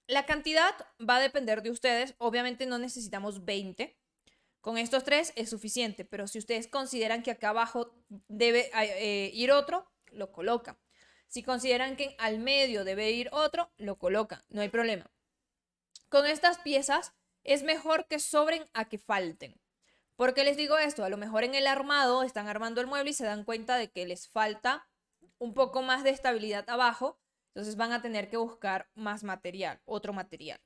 la cantidad va a depender de ustedes. Obviamente no necesitamos 20. Con estos 3 es suficiente, pero si ustedes consideran que acá abajo debe ir otro, lo colocan. Si consideran que al medio debe ir otro, lo colocan. No hay problema. Con estas piezas es mejor que sobren a que falten. ¿Por qué les digo esto? A lo mejor en el armado están armando el mueble y se dan cuenta de que les falta un poco más de estabilidad abajo. Entonces van a tener que buscar más material, otro material.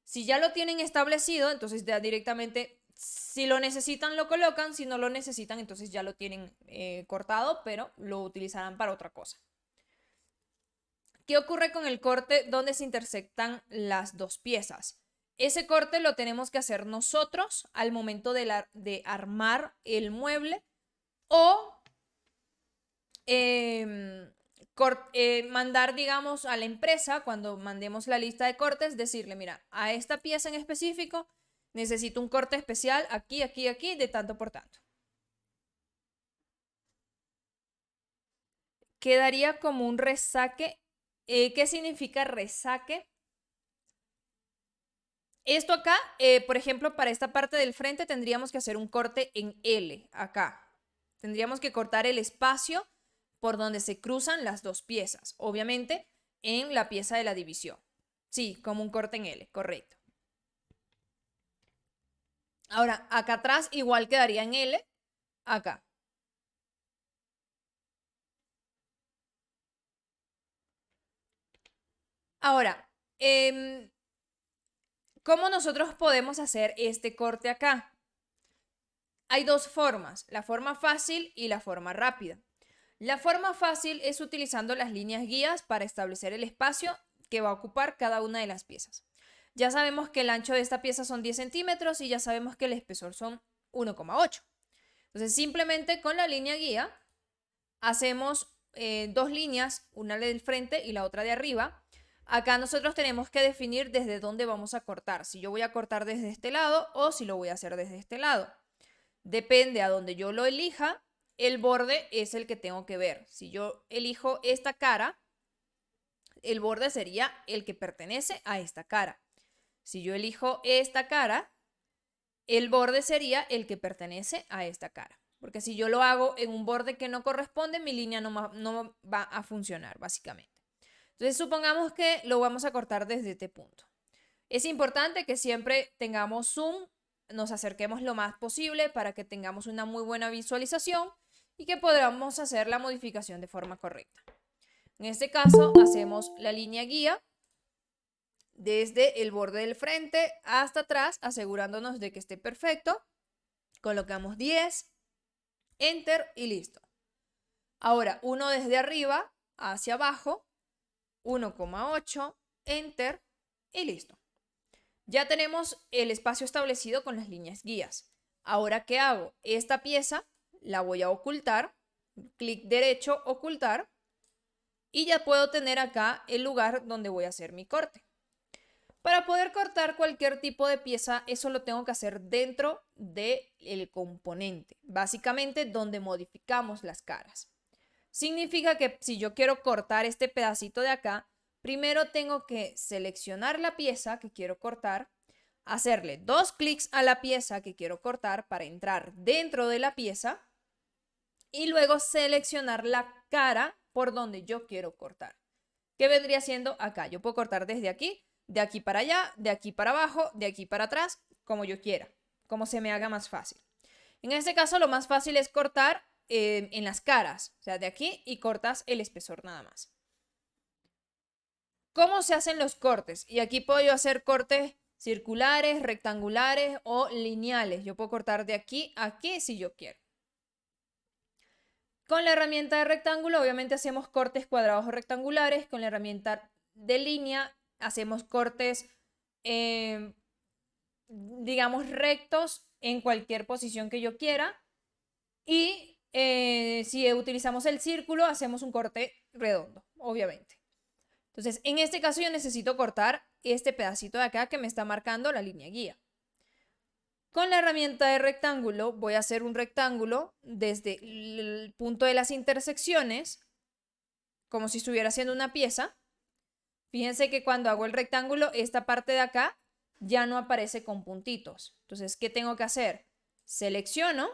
Si ya lo tienen establecido, entonces ya directamente, si lo necesitan, lo colocan. Si no lo necesitan, entonces ya lo tienen cortado, pero lo utilizarán para otra cosa. ¿Qué ocurre con el corte donde se intersectan las dos piezas? Ese corte lo tenemos que hacer nosotros al momento de armar el mueble o mandar, digamos, a la empresa, cuando mandemos la lista de cortes, decirle, mira, a esta pieza en específico necesito un corte especial aquí, aquí, aquí, de tanto por tanto. Quedaría como un resaque. ¿Qué significa resaque? Esto acá, por ejemplo, para esta parte del frente tendríamos que hacer un corte en L, acá. Tendríamos que cortar el espacio por donde se cruzan las dos piezas, obviamente en la pieza de la división. Sí, como un corte en L, correcto. Ahora, acá atrás igual quedaría en L, acá. Ahora, ¿cómo nosotros podemos hacer este corte acá? Hay dos formas, la forma fácil y la forma rápida. La forma fácil es utilizando las líneas guías para establecer el espacio que va a ocupar cada una de las piezas. Ya sabemos que el ancho de esta pieza son 10 centímetros y ya sabemos que el espesor son 1,8. Entonces simplemente con la línea guía hacemos dos líneas, una del frente y la otra de arriba. Acá nosotros tenemos que definir desde dónde vamos a cortar, si yo voy a cortar desde este lado o si lo voy a hacer desde este lado. Depende a donde yo lo elija, el borde es el que tengo que ver. Si yo elijo esta cara, el borde sería el que pertenece a esta cara. Si yo elijo esta cara, el borde sería el que pertenece a esta cara. Porque si yo lo hago en un borde que no corresponde, mi línea no va a funcionar, básicamente. Entonces, supongamos que lo vamos a cortar desde este punto. Es importante que siempre tengamos zoom, nos acerquemos lo más posible para que tengamos una muy buena visualización y que podamos hacer la modificación de forma correcta. En este caso, hacemos la línea guía desde el borde del frente hasta atrás, asegurándonos de que esté perfecto. Colocamos 10, enter y listo. Ahora, uno desde arriba hacia abajo, 1,8, enter y listo. Ya tenemos el espacio establecido con las líneas guías. Ahora, ¿qué hago? Esta pieza la voy a ocultar, clic derecho, ocultar, y ya puedo tener acá el lugar donde voy a hacer mi corte. Para poder cortar cualquier tipo de pieza, eso lo tengo que hacer dentro del componente, básicamente donde modificamos las caras. Significa que si yo quiero cortar este pedacito de acá, primero tengo que seleccionar la pieza que quiero cortar, hacerle dos clics a la pieza que quiero cortar para entrar dentro de la pieza y luego seleccionar la cara por donde yo quiero cortar. ¿Qué vendría siendo acá? Yo puedo cortar desde aquí, de aquí para allá, de aquí para abajo, de aquí para atrás, como yo quiera, como se me haga más fácil. En este caso, lo más fácil es cortar en las caras, o sea, de aquí y cortas el espesor nada más. ¿Cómo se hacen los cortes? Y aquí puedo yo hacer cortes circulares, rectangulares o lineales. Yo puedo cortar de aquí a aquí si yo quiero. Con la herramienta de rectángulo, obviamente hacemos cortes cuadrados o rectangulares. Con la herramienta de línea, hacemos cortes, digamos, rectos en cualquier posición que yo quiera. Y si utilizamos el círculo, hacemos un corte redondo, obviamente. Entonces, en este caso yo necesito cortar este pedacito de acá que me está marcando la línea guía. Con la herramienta de rectángulo voy a hacer un rectángulo desde el punto de las intersecciones, como si estuviera haciendo una pieza. Fíjense que cuando hago el rectángulo, esta parte de acá ya no aparece con puntitos. Entonces, ¿qué tengo que hacer? Selecciono,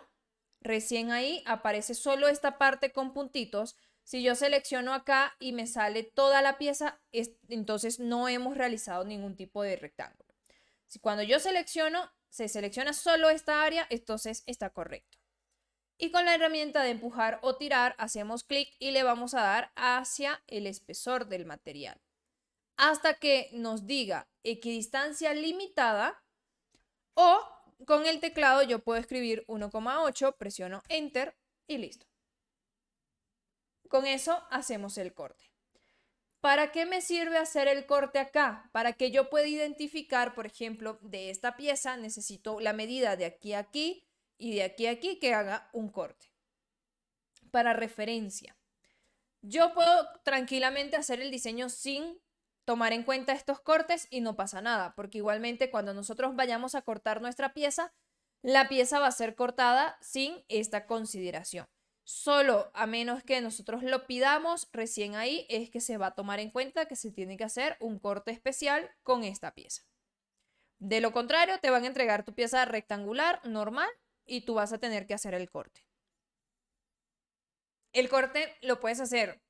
recién ahí aparece solo esta parte con puntitos. Si yo selecciono acá y me sale toda la pieza, entonces no hemos realizado ningún tipo de rectángulo. Si cuando yo selecciono, se selecciona solo esta área, entonces está correcto. Y con la herramienta de empujar o tirar, hacemos clic y le vamos a dar hacia el espesor del material. Hasta que nos diga equidistancia limitada o con el teclado yo puedo escribir 1,8, presiono Enter y listo. Con eso hacemos el corte. ¿Para qué me sirve hacer el corte acá? Para que yo pueda identificar, por ejemplo, de esta pieza necesito la medida de aquí a aquí y de aquí a aquí que haga un corte. Para referencia. Yo puedo tranquilamente hacer el diseño sin tomar en cuenta estos cortes y no pasa nada, porque igualmente cuando nosotros vayamos a cortar nuestra pieza, la pieza va a ser cortada sin esta consideración. Solo a menos que nosotros lo pidamos, recién ahí es que se va a tomar en cuenta que se tiene que hacer un corte especial con esta pieza. De lo contrario, te van a entregar tu pieza rectangular normal y tú vas a tener que hacer el corte. El corte lo puedes hacer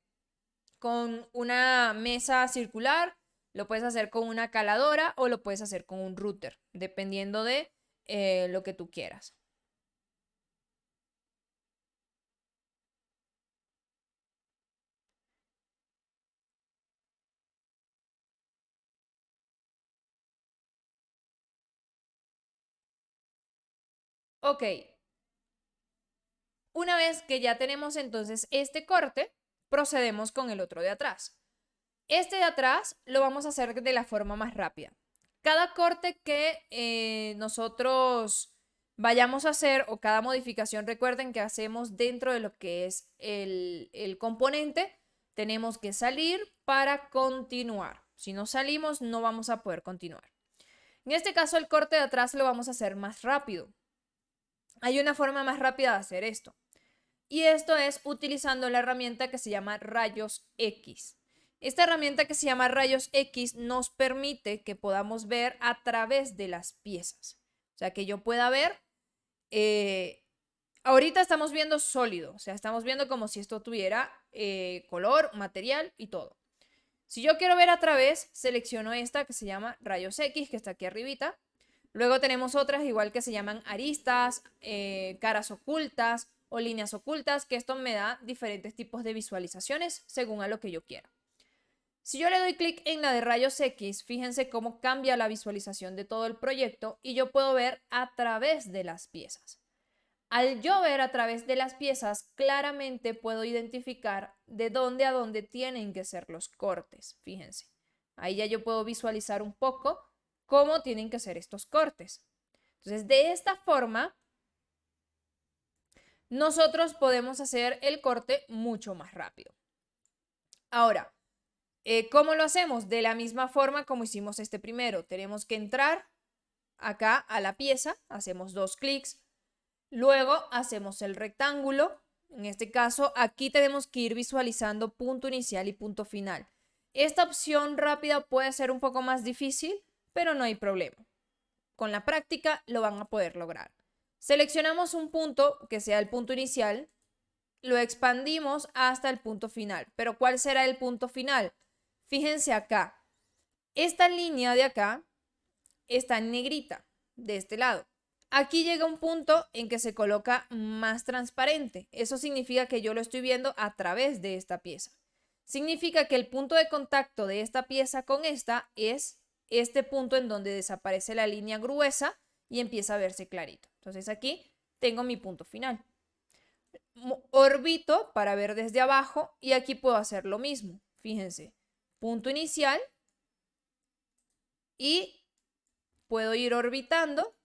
con una mesa circular, lo puedes hacer con una caladora o lo puedes hacer con un router, dependiendo de lo que tú quieras. Ok, Una vez que ya tenemos entonces este corte, procedemos con el otro de atrás. Este de atrás lo vamos a hacer de la forma más rápida. Cada corte que nosotros vayamos a hacer o cada modificación, recuerden que hacemos dentro de lo que es el componente, tenemos que salir para continuar. Si no salimos, no vamos a poder continuar. En este caso, el corte de atrás lo vamos a hacer más rápido. Hay una forma más rápida de hacer esto. Y esto es utilizando la herramienta que se llama rayos X. Esta herramienta que se llama rayos X nos permite que podamos ver a través de las piezas. O sea, que yo pueda ver, ahorita estamos viendo sólido, o sea, estamos viendo como si esto tuviera color, material y todo. Si yo quiero ver a través, selecciono esta que se llama rayos X, que está aquí arribita. Luego tenemos otras igual que se llaman aristas, caras ocultas o líneas ocultas, que esto me da diferentes tipos de visualizaciones según a lo que yo quiera. Si yo le doy clic en la de rayos X, fíjense cómo cambia la visualización de todo el proyecto y yo puedo ver a través de las piezas. Al yo ver a través de las piezas, claramente puedo identificar de dónde a dónde tienen que ser los cortes. Fíjense, ahí ya yo puedo visualizar un poco cómo tienen que ser estos cortes. Entonces, de esta forma, nosotros podemos hacer el corte mucho más rápido. Ahora, ¿cómo lo hacemos? De la misma forma como hicimos este primero. Tenemos que entrar acá a la pieza, hacemos 2 clics, luego hacemos el rectángulo. En este caso, aquí tenemos que ir visualizando punto inicial y punto final. Esta opción rápida puede ser un poco más difícil, pero no hay problema. Con la práctica lo van a poder lograr. Seleccionamos un punto que sea el punto inicial, lo expandimos hasta el punto final. ¿Pero cuál será el punto final? Fíjense acá. Esta línea de acá está en negrita, de este lado. Aquí llega un punto en que se coloca más transparente. Eso significa que yo lo estoy viendo a través de esta pieza. Significa que el punto de contacto de esta pieza con esta es este punto en donde desaparece la línea gruesa y empieza a verse clarito. Entonces aquí tengo mi punto final. Orbito para ver desde abajo y aquí puedo hacer lo mismo. Fíjense, punto inicial y puedo ir orbitando.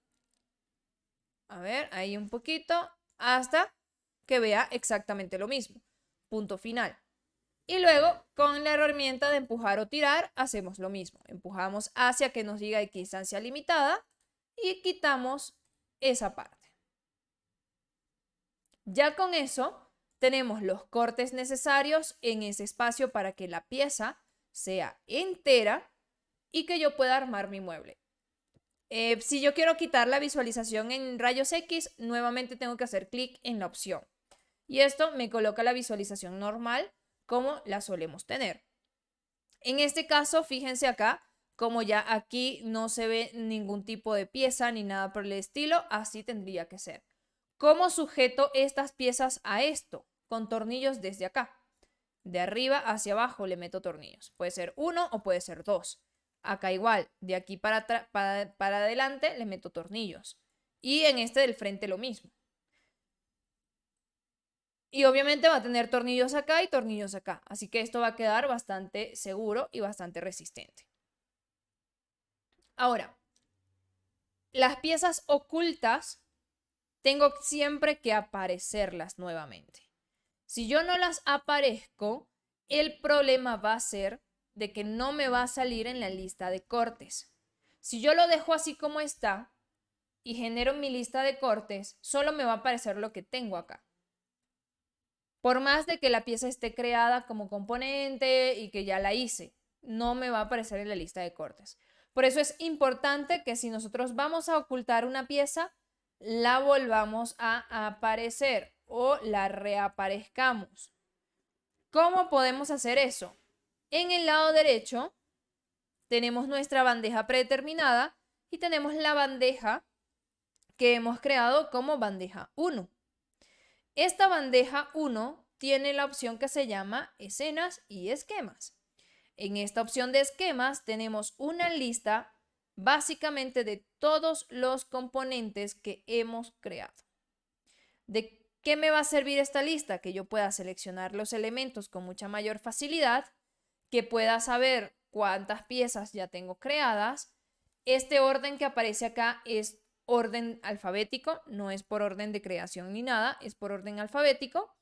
A ver, ahí un poquito hasta que vea exactamente lo mismo. Punto final. Y luego con la herramienta de empujar o tirar hacemos lo mismo. Empujamos hacia que nos diga distancia limitada y quitamos esa parte. Ya con eso tenemos los cortes necesarios en ese espacio para que la pieza sea entera y que yo pueda armar mi mueble. Si yo quiero quitar la visualización en rayos X, nuevamente tengo que hacer clic en la opción. Y esto me coloca la visualización normal como la solemos tener. En este caso, fíjense acá, como ya aquí no se ve ningún tipo de pieza ni nada por el estilo, así tendría que ser. ¿Cómo sujeto estas piezas a esto? Con tornillos desde acá. De arriba hacia abajo le meto tornillos. Puede ser 1 o puede ser 2. Acá igual, de aquí para adelante le meto tornillos. Y en este del frente lo mismo. Y obviamente va a tener tornillos acá y tornillos acá. Así que esto va a quedar bastante seguro y bastante resistente. Ahora, las piezas ocultas tengo siempre que aparecerlas nuevamente. Si yo no las aparezco, el problema va a ser de que no me va a salir en la lista de cortes. Si yo lo dejo así como está y genero mi lista de cortes, solo me va a aparecer lo que tengo acá. Por más de que la pieza esté creada como componente y que ya la hice, no me va a aparecer en la lista de cortes. Por eso es importante que si nosotros vamos a ocultar una pieza, la volvamos a aparecer o la reaparezcamos. ¿Cómo podemos hacer eso? En el lado derecho tenemos nuestra bandeja predeterminada y tenemos la bandeja que hemos creado como bandeja 1. Esta bandeja 1 tiene la opción que se llama escenas y esquemas. En esta opción de esquemas tenemos una lista básicamente de todos los componentes que hemos creado. De ¿Qué me va a servir esta lista? Que yo pueda seleccionar los elementos con mucha mayor facilidad, que pueda saber cuántas piezas ya tengo creadas. Este orden que aparece acá es orden alfabético, no es por orden de creación ni nada, es por orden alfabético.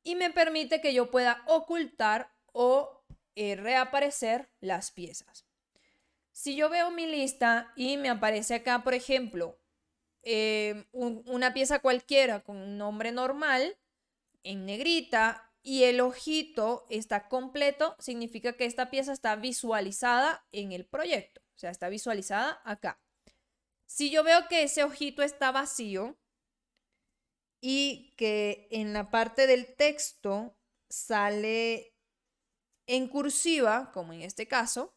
Y me permite que yo pueda ocultar o reaparecer las piezas. Si yo veo mi lista y me aparece acá, por ejemplo, una pieza cualquiera con un nombre normal en negrita y el ojito está completo, significa que esta pieza está visualizada en el proyecto, o sea, está visualizada acá. Si yo veo que ese ojito está vacío y que en la parte del texto sale en cursiva, como en este caso,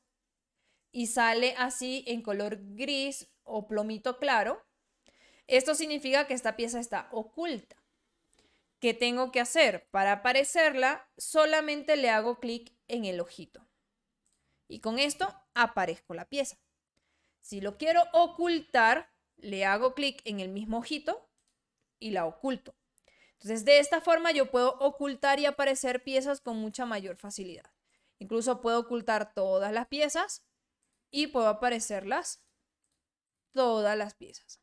y sale así en color gris o plomito claro, esto significa que esta pieza está oculta. ¿Qué tengo que hacer? Para aparecerla, solamente le hago clic en el ojito. Y con esto aparezco la pieza. Si lo quiero ocultar, le hago clic en el mismo ojito y la oculto. Entonces, de esta forma yo puedo ocultar y aparecer piezas con mucha mayor facilidad. Incluso puedo ocultar todas las piezas y puedo aparecerlas todas las piezas.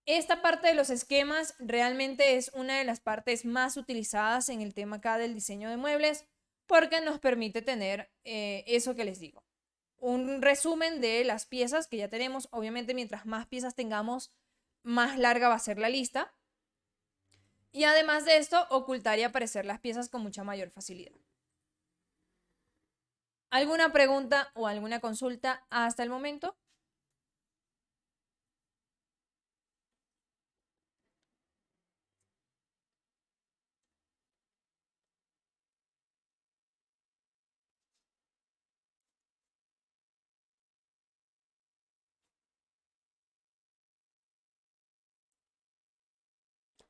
Esta parte de los esquemas realmente es una de las partes más utilizadas en el tema acá del diseño de muebles porque nos permite tener eso que les digo. Un resumen de las piezas que ya tenemos. Obviamente, mientras más piezas tengamos, más larga va a ser la lista. Y además de esto, ocultar y aparecer las piezas con mucha mayor facilidad. ¿Alguna pregunta o alguna consulta hasta el momento?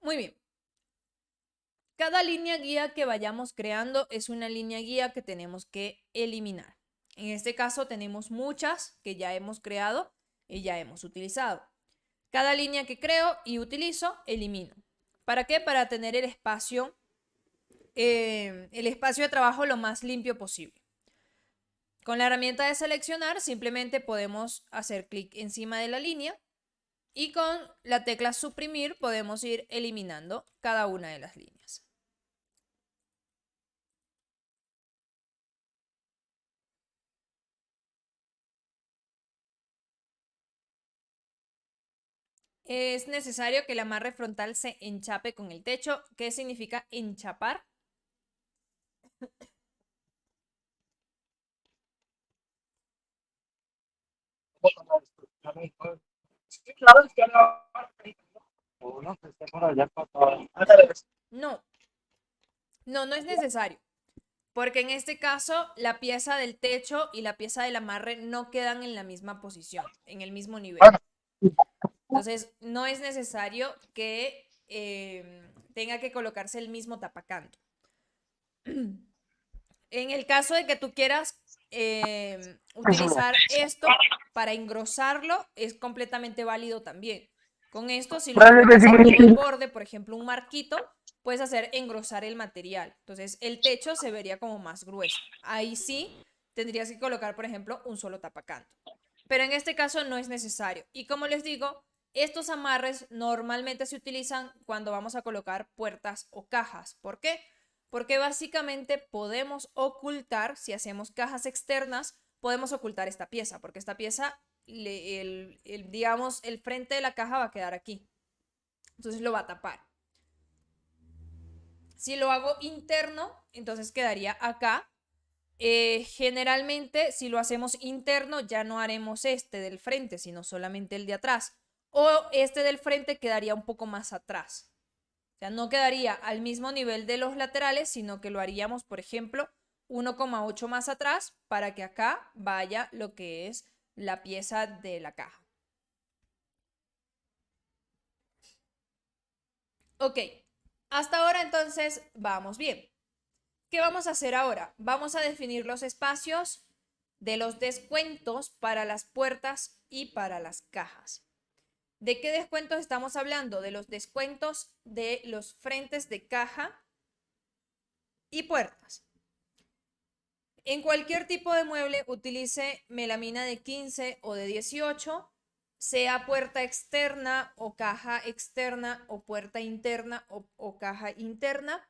Muy bien. Cada línea guía que vayamos creando es una línea guía que tenemos que eliminar. En este caso tenemos muchas que ya hemos creado y ya hemos utilizado. Cada línea que creo y utilizo, elimino. ¿Para qué? Para tener el espacio de trabajo lo más limpio posible. Con la herramienta de seleccionar simplemente podemos hacer clic encima de la línea y con la tecla suprimir podemos ir eliminando cada una de las líneas. Es necesario que el amarre frontal se enchape con el techo. ¿Qué significa enchapar? No, no es necesario. Porque en este caso la pieza del techo y la pieza del amarre no quedan en la misma posición, en el mismo nivel. Entonces no es necesario que tenga que colocarse el mismo tapacanto. En el caso de que tú quieras utilizar esto para engrosarlo, es completamente válido también. Con esto, si lo colocas en todo el borde, por ejemplo, un marquito, puedes hacer engrosar el material. Entonces, el techo se vería como más grueso. Ahí sí tendrías que colocar, por ejemplo, un solo tapacanto. Pero en este caso no es necesario. Y como les digo, estos amarres normalmente se utilizan cuando vamos a colocar puertas o cajas. ¿Por qué? Porque básicamente podemos ocultar, si hacemos cajas externas, podemos ocultar esta pieza, porque esta pieza, digamos, el frente de la caja va a quedar aquí. Entonces lo va a tapar. Si lo hago interno, entonces quedaría acá. Generalmente, si lo hacemos interno, ya no haremos este del frente, sino solamente el de atrás. O este del frente quedaría un poco más atrás. O sea, no quedaría al mismo nivel de los laterales, sino que lo haríamos, por ejemplo, 1,8 más atrás para que acá vaya lo que es la pieza de la caja. Ok, hasta ahora entonces vamos bien. ¿Qué vamos a hacer ahora? Vamos a definir los espacios de los descuentos para las puertas y para las cajas. ¿De qué descuentos estamos hablando? De los descuentos de los frentes de caja y puertas. En cualquier tipo de mueble utilice melamina de 15 o de 18, sea puerta externa o caja externa o puerta interna o caja interna.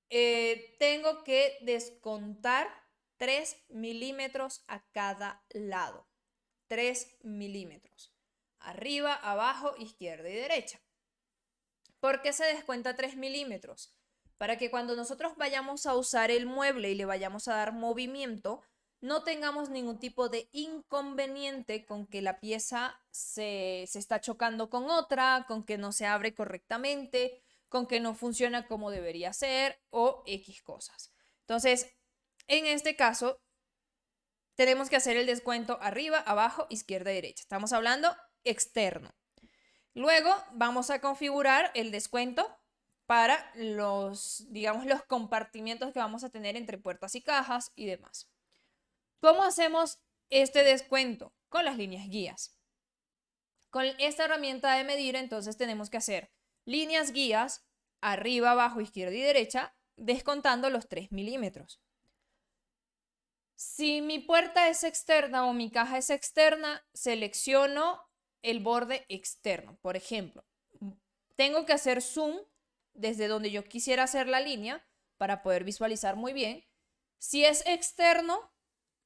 Tengo que descontar 3 milímetros a cada lado. 3 milímetros. Arriba, abajo, izquierda y derecha. ¿Por qué se descuenta 3 milímetros? Para que cuando nosotros vayamos a usar el mueble y le vayamos a dar movimiento, no tengamos ningún tipo de inconveniente con que la pieza se está chocando con otra, con que no se abre correctamente, con que no funciona como debería ser o X cosas. Entonces, en este caso, tenemos que hacer el descuento arriba, abajo, izquierda y derecha. Estamos hablando externo. Luego vamos a configurar el descuento para digamos, los compartimientos que vamos a tener entre puertas y cajas y demás. ¿Cómo hacemos este descuento? Con las líneas guías. Con esta herramienta de medir, entonces tenemos que hacer líneas guías arriba, abajo, izquierda y derecha, descontando los 3 milímetros. Si mi puerta es externa o mi caja es externa, selecciono el borde externo. Por ejemplo, tengo que hacer zoom desde donde yo quisiera hacer la línea para poder visualizar muy bien. Si es externo,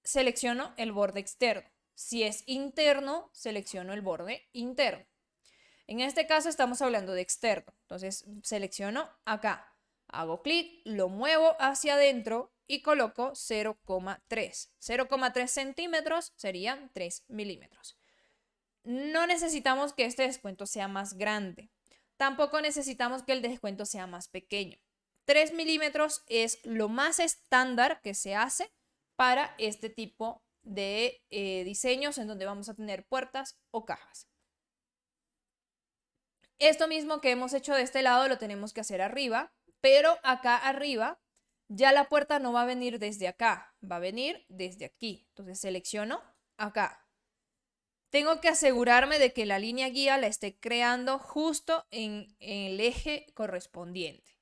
selecciono el borde externo. Si es interno, selecciono el borde interno. En este caso estamos hablando de externo. Entonces selecciono acá, hago clic, lo muevo hacia adentro y coloco 0,3. 0,3 centímetros serían 3 milímetros. No necesitamos que este descuento sea más grande. Tampoco necesitamos que el descuento sea más pequeño. 3 milímetros es lo más estándar que se hace para este tipo de diseños en donde vamos a tener puertas o cajas. Esto mismo que hemos hecho de este lado lo tenemos que hacer arriba, pero acá arriba ya la puerta no va a venir desde acá, va a venir desde aquí. Entonces selecciono acá. Tengo que asegurarme de que la línea guía la esté creando justo en el eje correspondiente.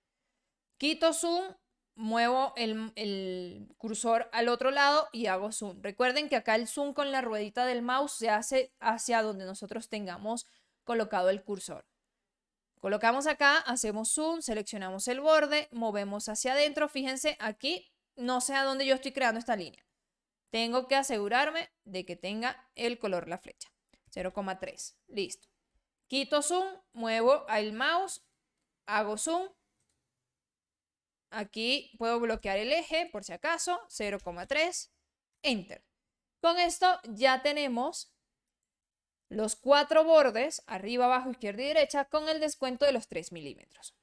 Quito zoom, muevo el cursor al otro lado y hago zoom. Recuerden que acá el zoom con la ruedita del mouse se hace hacia donde nosotros tengamos colocado el cursor. Colocamos acá, hacemos zoom, seleccionamos el borde, movemos hacia adentro. Fíjense aquí, no sé a dónde yo estoy creando esta línea. Tengo que asegurarme de que tenga el color la flecha. 0,3. Listo. Quito zoom, muevo al mouse, hago zoom. Aquí puedo bloquear el eje por si acaso. 0,3. Enter. Con esto ya tenemos los 4 bordes, arriba, abajo, izquierda y derecha, con el descuento de los 3 milímetros.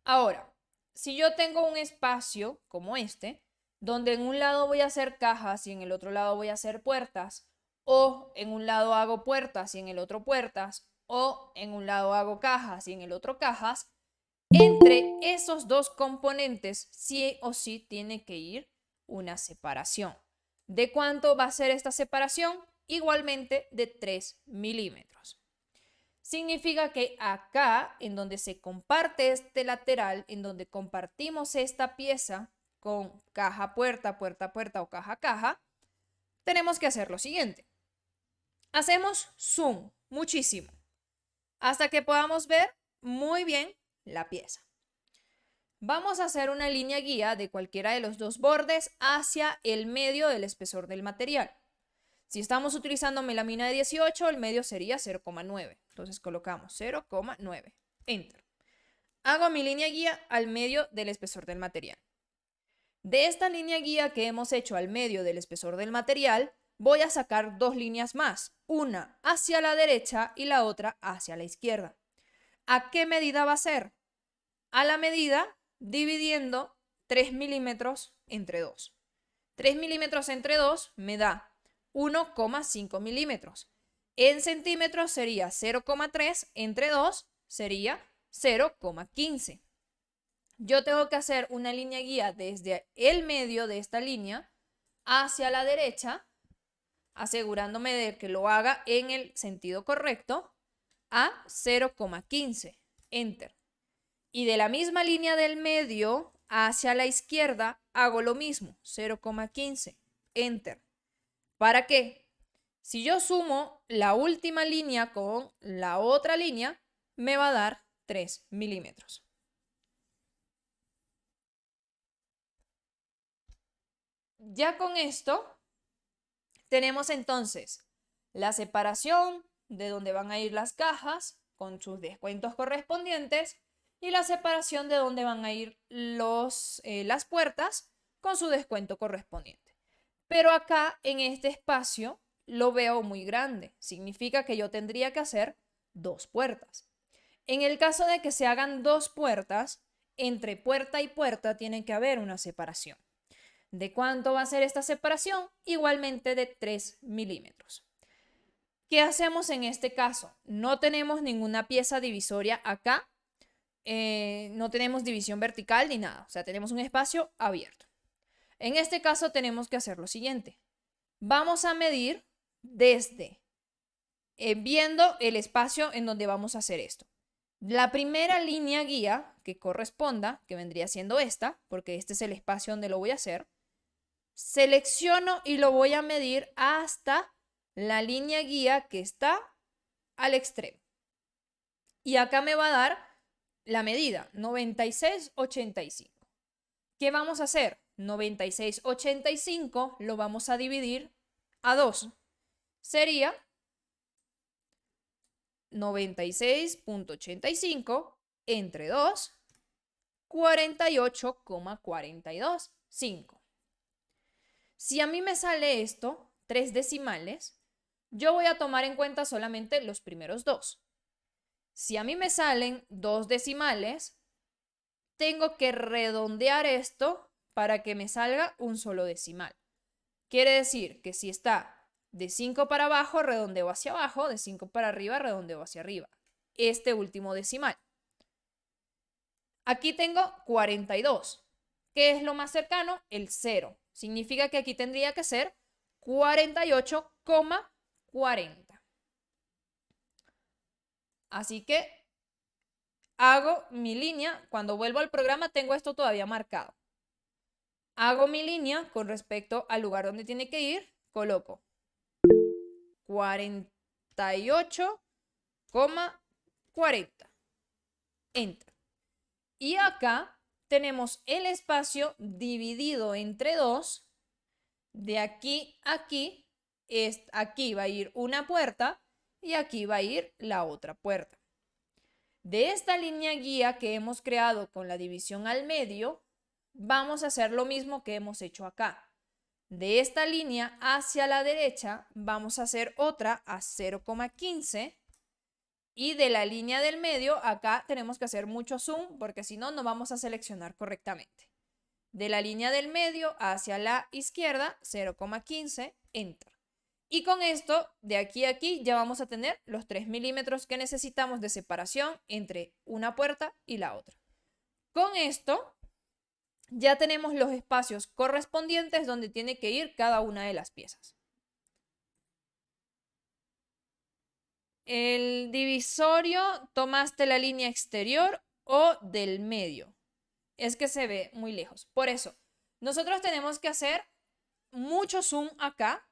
Ahora, si yo tengo un espacio como este, donde en un lado voy a hacer cajas y en el otro lado voy a hacer puertas, o en un lado hago puertas y en el otro puertas, o en un lado hago cajas y en el otro cajas, entre esos dos componentes sí o sí tiene que ir una separación. ¿De cuánto va a ser esta separación? Igualmente de 3 milímetros. Significa que acá, en donde se comparte este lateral, en donde compartimos esta pieza con caja, puerta, puerta, puerta o caja, caja, tenemos que hacer lo siguiente. Hacemos zoom muchísimo hasta que podamos ver muy bien la pieza. Vamos a hacer una línea guía de cualquiera de los dos bordes hacia el medio del espesor del material. Si estamos utilizando melamina de 18, el medio sería 0,9. Entonces colocamos 0,9. Enter. Hago mi línea guía al medio del espesor del material. De esta línea guía que hemos hecho al medio del espesor del material, voy a sacar 2 líneas más. Una hacia la derecha y la otra hacia la izquierda. ¿A qué medida va a ser? A la medida dividiendo 3 milímetros entre 2. 3 milímetros entre 2 me da 1,5 milímetros. En centímetros sería 0,3 entre 2 sería 0,15. Yo tengo que hacer una línea guía desde el medio de esta línea hacia la derecha asegurándome de que lo haga en el sentido correcto, a 0,15. Enter. Y de la misma línea del medio hacia la izquierda hago lo mismo, 0,15. Enter. ¿Para qué? Si yo sumo la última línea con la otra línea, me va a dar 3 milímetros. Ya con esto tenemos entonces la separación de donde van a ir las cajas con sus descuentos correspondientes y la separación de donde van a ir las puertas con su descuento correspondiente. Pero acá en este espacio lo veo muy grande. Significa que yo tendría que hacer 2 puertas. En el caso de que se hagan 2 puertas, entre puerta y puerta tiene que haber una separación. ¿De cuánto va a ser esta separación? Igualmente de 3 milímetros. ¿Qué hacemos en este caso? No tenemos ninguna pieza divisoria acá. No tenemos división vertical ni nada. O sea, tenemos un espacio abierto. En este caso tenemos que hacer lo siguiente. Vamos a medir desde viendo el espacio en donde vamos a hacer esto. La primera línea guía que corresponda, que vendría siendo esta, porque este es el espacio donde lo voy a hacer, selecciono y lo voy a medir hasta la línea guía que está al extremo. Y acá me va a dar la medida 96,85. ¿Qué vamos a hacer? 96,85 lo vamos a dividir a 2. Sería 96,85 entre 2, 48,425. Si a mí me sale esto, 3 decimales, yo voy a tomar en cuenta solamente los primeros 2. Si a mí me salen 2 decimales, tengo que redondear esto para que me salga un solo decimal. Quiere decir que si está de 5 para abajo, redondeo hacia abajo, de 5 para arriba, redondeo hacia arriba. Este último decimal. Aquí tengo 42. ¿Qué es lo más cercano? El 0. Significa que aquí tendría que ser 48,40. Así que hago mi línea. Cuando vuelvo al programa tengo esto todavía marcado. Hago mi línea con respecto al lugar donde tiene que ir. Coloco 48,40. Enter. Y acá tenemos el espacio dividido entre 2. De aquí a aquí, aquí va a ir una puerta y aquí va a ir la otra puerta. De esta línea guía que hemos creado con la división al medio, vamos a hacer lo mismo que hemos hecho acá. De esta línea hacia la derecha vamos a hacer otra a 0,15 y de la línea del medio acá tenemos que hacer mucho zoom porque si no, no vamos a seleccionar correctamente. De la línea del medio hacia la izquierda, 0,15, enter. Y con esto, de aquí a aquí, ya vamos a tener los 3 milímetros que necesitamos de separación entre una puerta y la otra. Con esto, ya tenemos los espacios correspondientes donde tiene que ir cada una de las piezas. El divisorio, ¿tomaste la línea exterior o del medio? Es que se ve muy lejos. Por eso, nosotros tenemos que hacer mucho zoom acá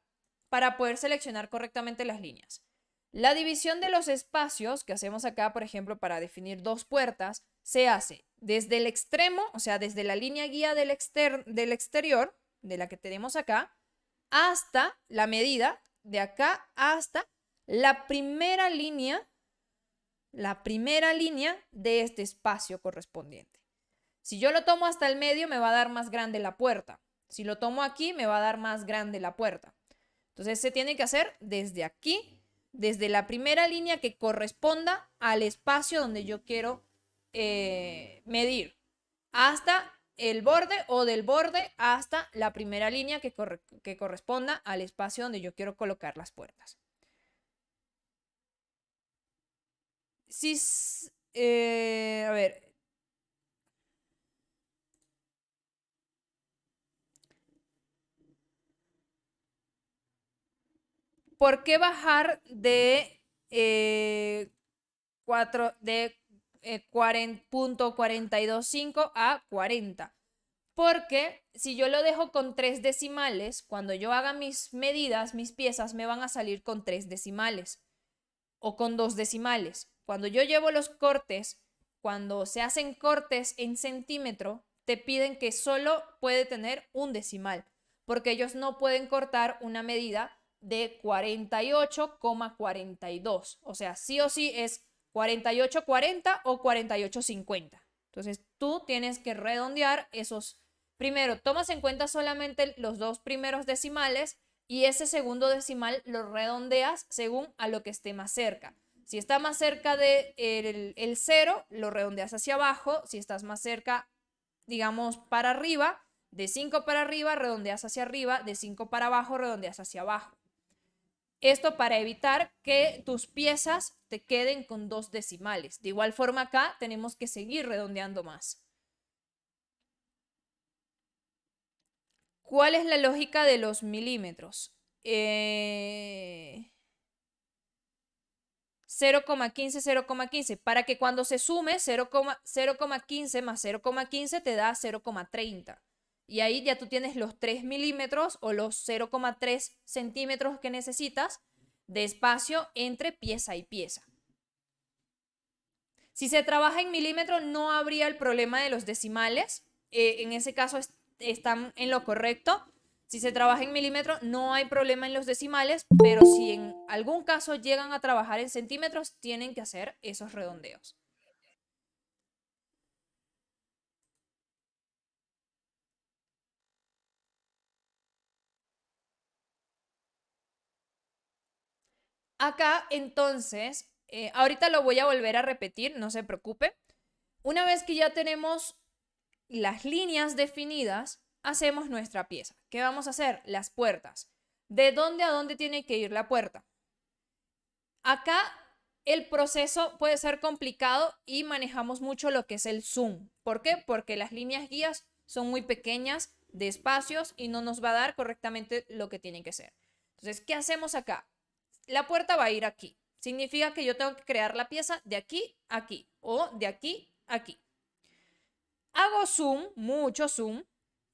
para poder seleccionar correctamente las líneas. La división de los espacios que hacemos acá, por ejemplo, para definir 2 puertas, se hace desde el extremo, o sea, desde la línea guía del exterior, de la que tenemos acá, hasta la medida, de acá hasta la primera línea de este espacio correspondiente. Si yo lo tomo hasta el medio, me va a dar más grande la puerta. Si lo tomo aquí, me va a dar más grande la puerta. Entonces se tiene que hacer desde aquí, desde la primera línea que corresponda al espacio donde yo quiero medir, hasta el borde o del borde hasta la primera línea que corresponda al espacio donde yo quiero colocar las puertas. A ver. ¿por qué bajar de 40.425 a 40? Porque si yo lo dejo con 3 decimales, cuando yo haga mis medidas, mis piezas me van a salir con 3 decimales o con 2 decimales. Cuando yo llevo los cortes, cuando se hacen cortes en centímetro, te piden que solo puede tener un decimal, porque ellos no pueden cortar una medida de 48,42. O sea, sí o sí es 48,40 o 48,50. Entonces tú tienes que redondear esos. Primero, tomas en cuenta solamente los 2 primeros decimales y ese segundo decimal lo redondeas según a lo que esté más cerca. Si está más cerca de el 0, lo redondeas hacia abajo. Si estás más cerca, digamos, para arriba, de 5 para arriba, redondeas hacia arriba. De 5 para abajo, redondeas hacia abajo. Esto para evitar que tus piezas te queden con 2 decimales. De igual forma acá tenemos que seguir redondeando más. ¿Cuál es la lógica de los milímetros? 0,15, 0,15, para que cuando se sume 0,15 más 0,15 te da 0,30. Y ahí ya tú tienes los 3 milímetros o los 0,3 centímetros que necesitas de espacio entre pieza y pieza. Si se trabaja en milímetros no habría el problema de los decimales. En ese caso están en lo correcto. Si se trabaja en milímetros no hay problema en los decimales, pero si en algún caso llegan a trabajar en centímetros, tienen que hacer esos redondeos. Acá entonces, ahorita lo voy a volver a repetir, no se preocupe. Una vez que ya tenemos las líneas definidas, hacemos nuestra pieza. ¿Qué vamos a hacer? Las puertas. ¿De dónde a dónde tiene que ir la puerta? Acá el proceso puede ser complicado y manejamos mucho lo que es el zoom. ¿Por qué? Porque las líneas guías son muy pequeñas de espacios y no nos va a dar correctamente lo que tiene que ser. Entonces, ¿qué hacemos acá? La puerta va a ir aquí. Significa que yo tengo que crear la pieza de aquí a aquí o de aquí a aquí. Hago zoom, mucho zoom,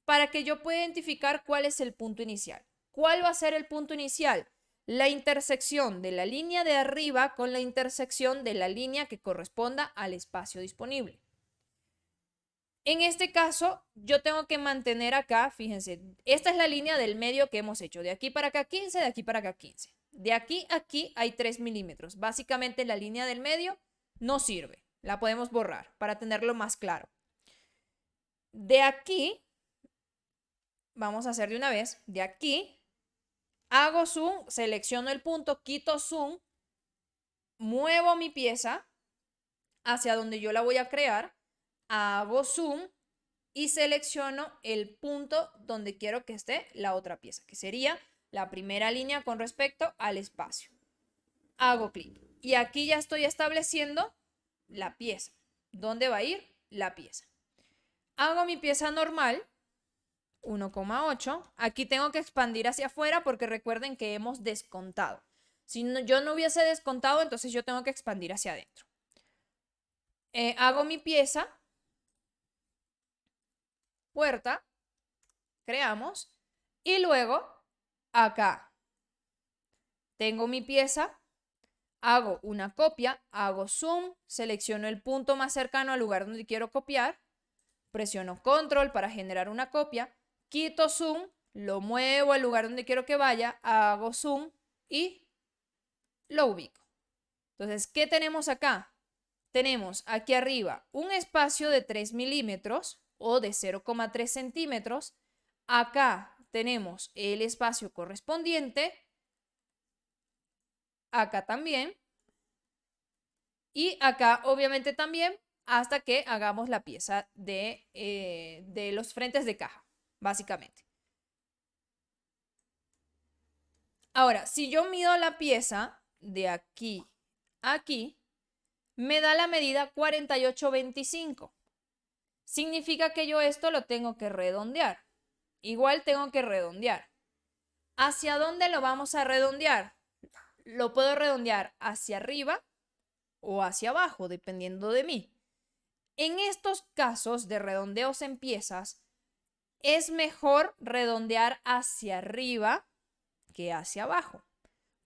para que yo pueda identificar cuál es el punto inicial. ¿Cuál va a ser el punto inicial? La intersección de la línea de arriba con la intersección de la línea que corresponda al espacio disponible. En este caso, yo tengo que mantener acá, fíjense, esta es la línea del medio que hemos hecho. De aquí para acá 15, de aquí para acá 15. De aquí a aquí hay 3 milímetros. Básicamente la línea del medio no sirve. La podemos borrar para tenerlo más claro. De aquí, vamos a hacer de una vez, de aquí, hago zoom, selecciono el punto, quito zoom, muevo mi pieza hacia donde yo la voy a crear, hago zoom y selecciono el punto donde quiero que esté la otra pieza, que sería la primera línea con respecto al espacio. Hago clic y aquí ya estoy estableciendo la pieza. ¿Dónde va a ir la pieza? Hago mi pieza normal, 1,8. Aquí tengo que expandir hacia afuera porque recuerden que hemos descontado. Si yo no hubiese descontado, entonces yo tengo que expandir hacia adentro. Hago mi pieza, puerta, creamos y luego acá tengo mi pieza, hago una copia, hago zoom, selecciono el punto más cercano al lugar donde quiero copiar, presiono control para generar una copia, quito zoom, lo muevo al lugar donde quiero que vaya, hago zoom y lo ubico. Entonces, ¿qué tenemos acá? Tenemos aquí arriba un espacio de 3 milímetros o de 0,3 centímetros. Acá tenemos el espacio correspondiente. Acá también. Y acá obviamente también hasta que hagamos la pieza de los frentes de caja, básicamente. Ahora, si yo mido la pieza de aquí a aquí, me da la medida 48,25. Significa que yo esto lo tengo que redondear. Igual tengo que redondear. ¿Hacia dónde lo vamos a redondear? lo puedo redondear hacia arriba o hacia abajo, dependiendo de mí. En estos casos de redondeos en piezas, es mejor redondear hacia arriba que hacia abajo.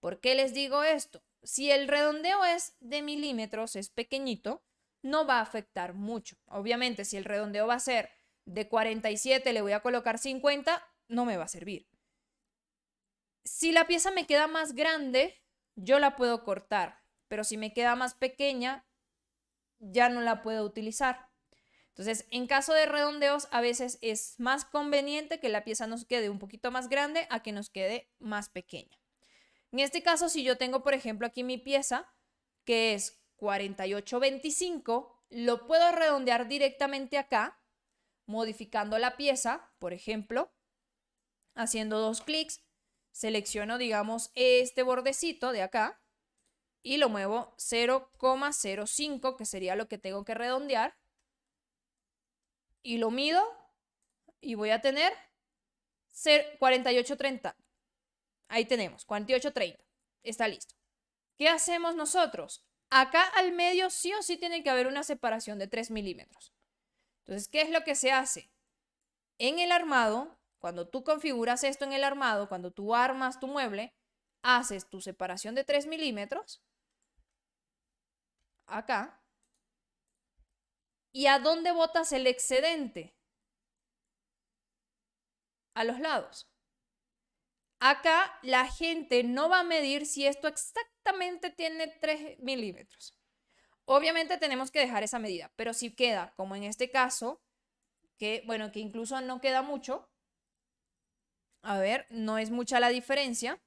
¿Por qué les digo esto? Si el redondeo es de milímetros, es pequeñito, no va a afectar mucho. Obviamente, si el redondeo va a ser de 47, le voy a colocar 50, no me va a servir. Si la pieza me queda más grande, yo la puedo cortar, pero si me queda más pequeña, ya no la puedo utilizar. Entonces, en caso de redondeos, a veces es más conveniente que la pieza nos quede un poquito más grande a que nos quede más pequeña. En este caso, si yo tengo, por ejemplo, aquí mi pieza, que es 48-25, lo puedo redondear directamente acá, modificando la pieza, por ejemplo, haciendo 2 clics, selecciono, digamos, este bordecito de acá y lo muevo 0,05, que sería lo que tengo que redondear, y lo mido y voy a tener 48,30. Ahí tenemos, 48,30. Está listo. ¿Qué hacemos nosotros? Acá al medio sí o sí tiene que haber una separación de 3 milímetros. Entonces, ¿qué es lo que se hace? En el armado, cuando tú configuras esto en el armado, cuando tú armas tu mueble, haces tu separación de 3 milímetros. Acá. ¿Y a dónde botas el excedente? A los lados. Acá la gente no va a medir si esto exactamente tiene 3 milímetros. Obviamente tenemos que dejar esa medida, pero si queda, como en este caso, que bueno, que incluso no queda mucho. A ver, no es mucha la diferencia.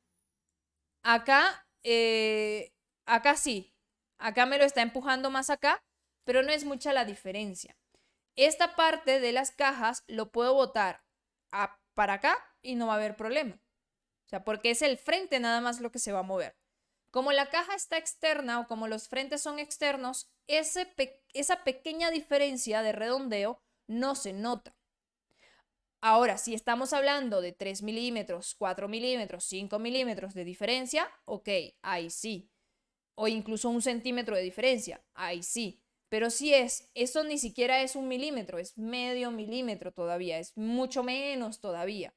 Acá, acá sí. Acá me lo está empujando más acá, pero no es mucha la diferencia. Esta parte de las cajas lo puedo botar para acá y no va a haber problema. O sea, porque es el frente nada más lo que se va a mover. Como la caja está externa o como los frentes son externos, esa pequeña diferencia de redondeo no se nota. Ahora, si estamos hablando de 3 milímetros, 4 milímetros, 5 milímetros de diferencia, ok, ahí sí. O incluso 1 centímetro de diferencia, ahí sí. Pero si eso ni siquiera es 1 milímetro, es medio milímetro todavía, es mucho menos todavía.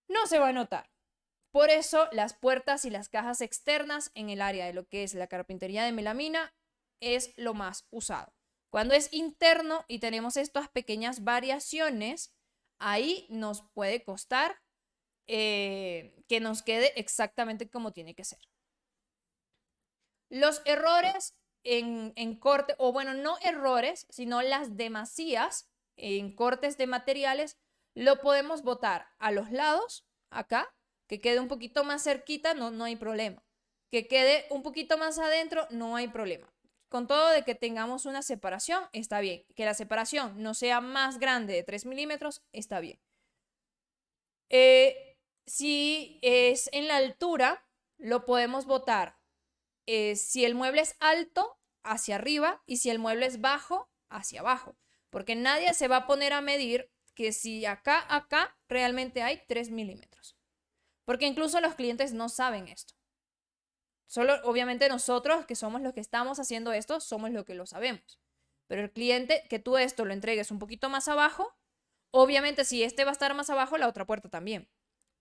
No se va a notar. Por eso las puertas y las cajas externas en el área de lo que es la carpintería de melamina es lo más usado. Cuando es interno y tenemos estas pequeñas variaciones, ahí nos puede costar que nos quede exactamente como tiene que ser. Los errores en corte, o bueno, no errores, sino las demasías en cortes de materiales, lo podemos botar a los lados, acá, que quede un poquito más cerquita, no hay problema. Que quede un poquito más adentro, no hay problema. Con todo de que tengamos una separación, está bien. Que la separación no sea más grande de 3 milímetros, está bien. Si es en la altura, lo podemos botar. Si el mueble es alto, hacia arriba, y si el mueble es bajo, hacia abajo. Porque nadie se va a poner a medir que si acá realmente hay 3 milímetros. Porque incluso los clientes no saben esto. Solo, obviamente, nosotros, que somos los que estamos haciendo esto, somos los que lo sabemos. Pero el cliente, que tú esto lo entregues un poquito más abajo, obviamente, si este va a estar más abajo, la otra puerta también.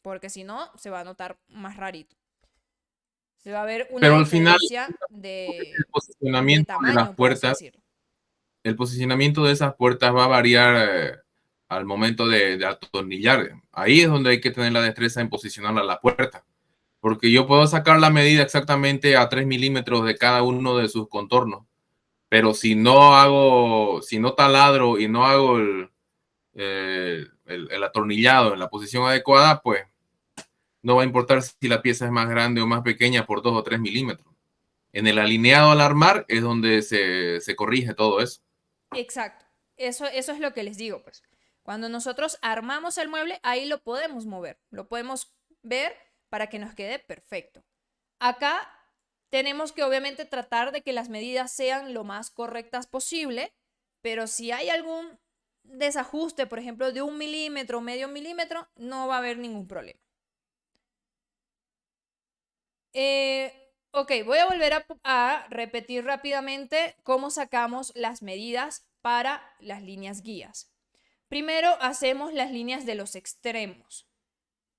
Porque si no, se va a notar más rarito. Se va a ver una Pero al final, diferencia el de posicionamiento de las tamaño, por así puertas, decirlo. el posicionamiento de esas puertas va a variar al momento de atornillar. Ahí es donde hay que tener la destreza en posicionar la puerta. Porque yo puedo sacar la medida exactamente a 3 milímetros de cada uno de sus contornos. Pero si no taladro y no hago el atornillado en la posición adecuada, pues no va a importar si la pieza es más grande o más pequeña por 2 o 3 milímetros. En el alineado al armar es donde se corrige todo eso. Exacto. Eso es lo que les digo, pues. Cuando nosotros armamos el mueble, ahí lo podemos mover, lo podemos ver para que nos quede perfecto. Acá tenemos que obviamente tratar de que las medidas sean lo más correctas posible, pero si hay algún desajuste, por ejemplo, de 1 milímetro, medio milímetro, no va a haber ningún problema. Ok, voy a volver a repetir rápidamente cómo sacamos las medidas para las líneas guías. Primero hacemos las líneas de los extremos.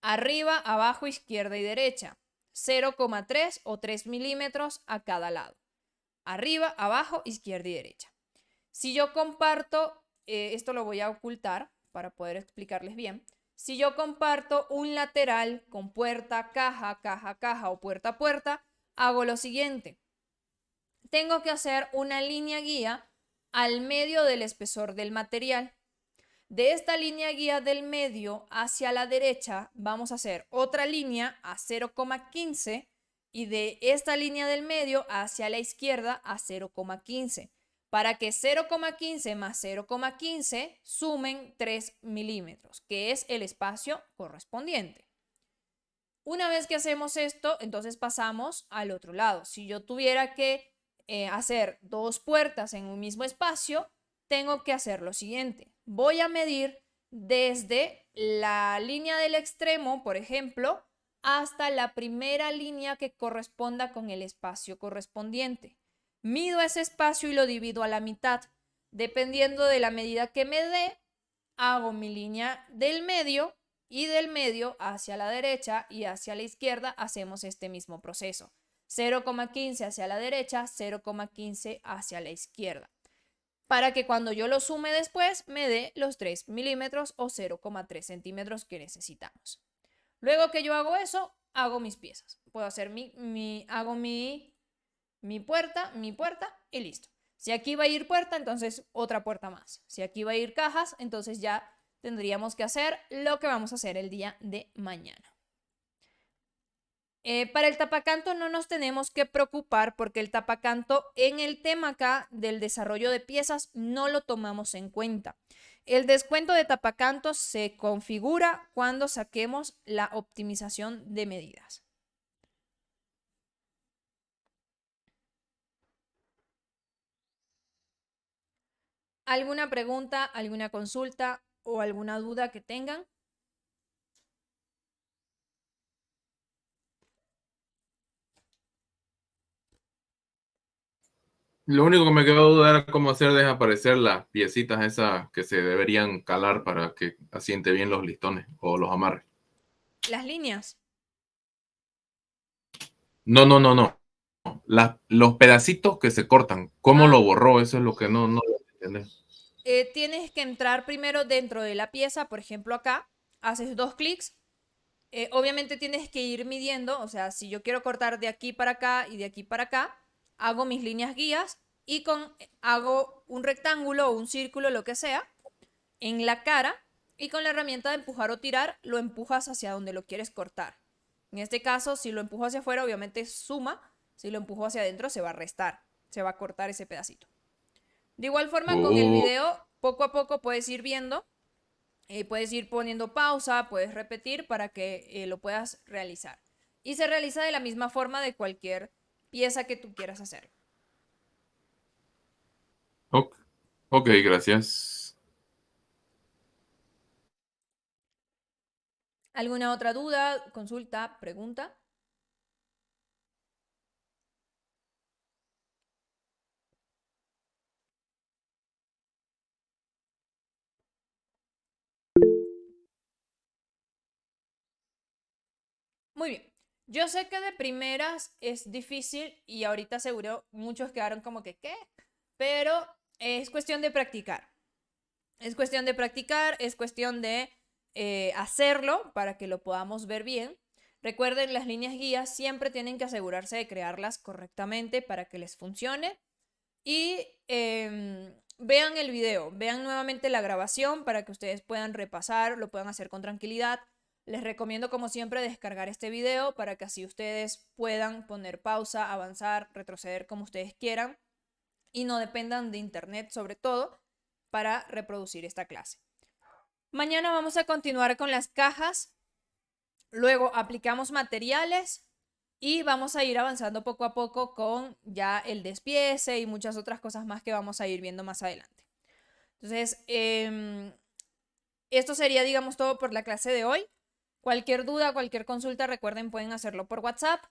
Arriba, abajo, izquierda y derecha. 0,3 o 3 milímetros a cada lado. Arriba, abajo, izquierda y derecha. Si yo comparto, esto lo voy a ocultar para poder explicarles bien. Si yo comparto un lateral con puerta, caja, caja, caja o puerta, puerta, hago lo siguiente. Tengo que hacer una línea guía al medio del espesor del material. De esta línea guía del medio hacia la derecha vamos a hacer otra línea a 0,15 y de esta línea del medio hacia la izquierda a 0,15 para que 0,15 más 0,15 sumen 3 milímetros, que es el espacio correspondiente. Una vez que hacemos esto, entonces pasamos al otro lado. Si yo tuviera que hacer dos puertas en un mismo espacio, tengo que hacer lo siguiente. Voy a medir desde la línea del extremo, por ejemplo, hasta la primera línea que corresponda con el espacio correspondiente. Mido ese espacio y lo divido a la mitad. Dependiendo de la medida que me dé, hago mi línea del medio y del medio hacia la derecha y hacia la izquierda hacemos este mismo proceso. 0,15 hacia la derecha, 0,15 hacia la izquierda. Para que cuando yo lo sume después me dé los 3 milímetros o 0,3 centímetros que necesitamos. Luego que yo hago eso, hago mis piezas. Puedo hacer hago mi puerta y listo. Si aquí va a ir puerta, entonces otra puerta más. Si aquí va a ir cajas, entonces ya tendríamos que hacer lo que vamos a hacer el día de mañana. Para el tapacanto no nos tenemos que preocupar porque el tapacanto en el tema acá del desarrollo de piezas no lo tomamos en cuenta. El descuento de tapacanto se configura cuando saquemos la optimización de medidas. ¿Alguna pregunta, alguna consulta o alguna duda que tengan? Lo único que me quedó duda era cómo hacer desaparecer las piecitas esas que se deberían calar para que asiente bien los listones o los amarres. Las líneas. No, no, no, no. Los pedacitos que se cortan, ¿cómo lo borró? Eso es lo que no entiendo. Tienes que entrar primero dentro de la pieza, por ejemplo acá, haces 2 clics. Obviamente tienes que ir midiendo, o sea, si yo quiero cortar de aquí para acá y de aquí para acá, hago mis líneas guías y hago un rectángulo o un círculo, lo que sea, en la cara y con la herramienta de empujar o tirar lo empujas hacia donde lo quieres cortar. En este caso, si lo empujo hacia afuera, obviamente suma, si lo empujo hacia adentro se va a restar, se va a cortar ese pedacito. De igual forma, con el Oh, video, poco a poco puedes ir viendo, puedes ir poniendo pausa, puedes repetir para que lo puedas realizar. Y se realiza de la misma forma de cualquier pieza que tú quieras hacer. ok, ok, gracias. ¿Alguna otra duda, consulta, pregunta? Muy bien. Yo sé que de primeras es difícil y ahorita seguro muchos quedaron como que, ¿qué? Pero es cuestión de practicar. Es cuestión de practicar, es cuestión de hacerlo para que lo podamos ver bien. Recuerden, las líneas guías siempre tienen que asegurarse de crearlas correctamente para que les funcione. Y vean el video, vean nuevamente la grabación para que ustedes puedan repasar, lo puedan hacer con tranquilidad. Les recomiendo, como siempre, descargar este video para que así ustedes puedan poner pausa, avanzar, retroceder como ustedes quieran y no dependan de internet, sobre todo, para reproducir esta clase. Mañana vamos a continuar con las cajas, luego aplicamos materiales y vamos a ir avanzando poco a poco con ya el despiece y muchas otras cosas más que vamos a ir viendo más adelante. Entonces, esto sería, digamos, todo por la clase de hoy. Cualquier duda, cualquier consulta, recuerden, pueden hacerlo por WhatsApp.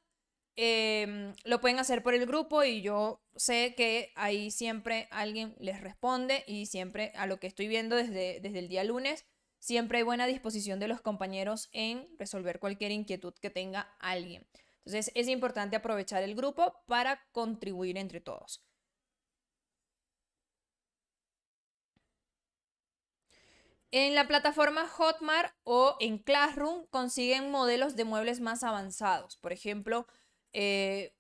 lo pueden hacer por el grupo y yo sé que ahí siempre alguien les responde y siempre a lo que estoy viendo desde el día lunes, siempre hay buena disposición de los compañeros en resolver cualquier inquietud que tenga alguien. Entonces es importante aprovechar el grupo para contribuir entre todos. En la plataforma Hotmart o en Classroom consiguen modelos de muebles más avanzados. Por ejemplo,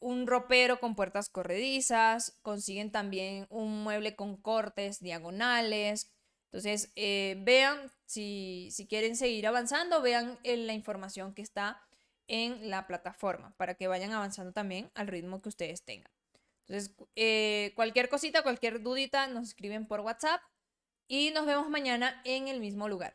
un ropero con puertas corredizas, consiguen también un mueble con cortes diagonales. Entonces, vean si quieren seguir avanzando, vean la información que está en la plataforma para que vayan avanzando también al ritmo que ustedes tengan. Entonces, cualquier cosita, cualquier dudita, nos escriben por WhatsApp y nos vemos mañana en el mismo lugar.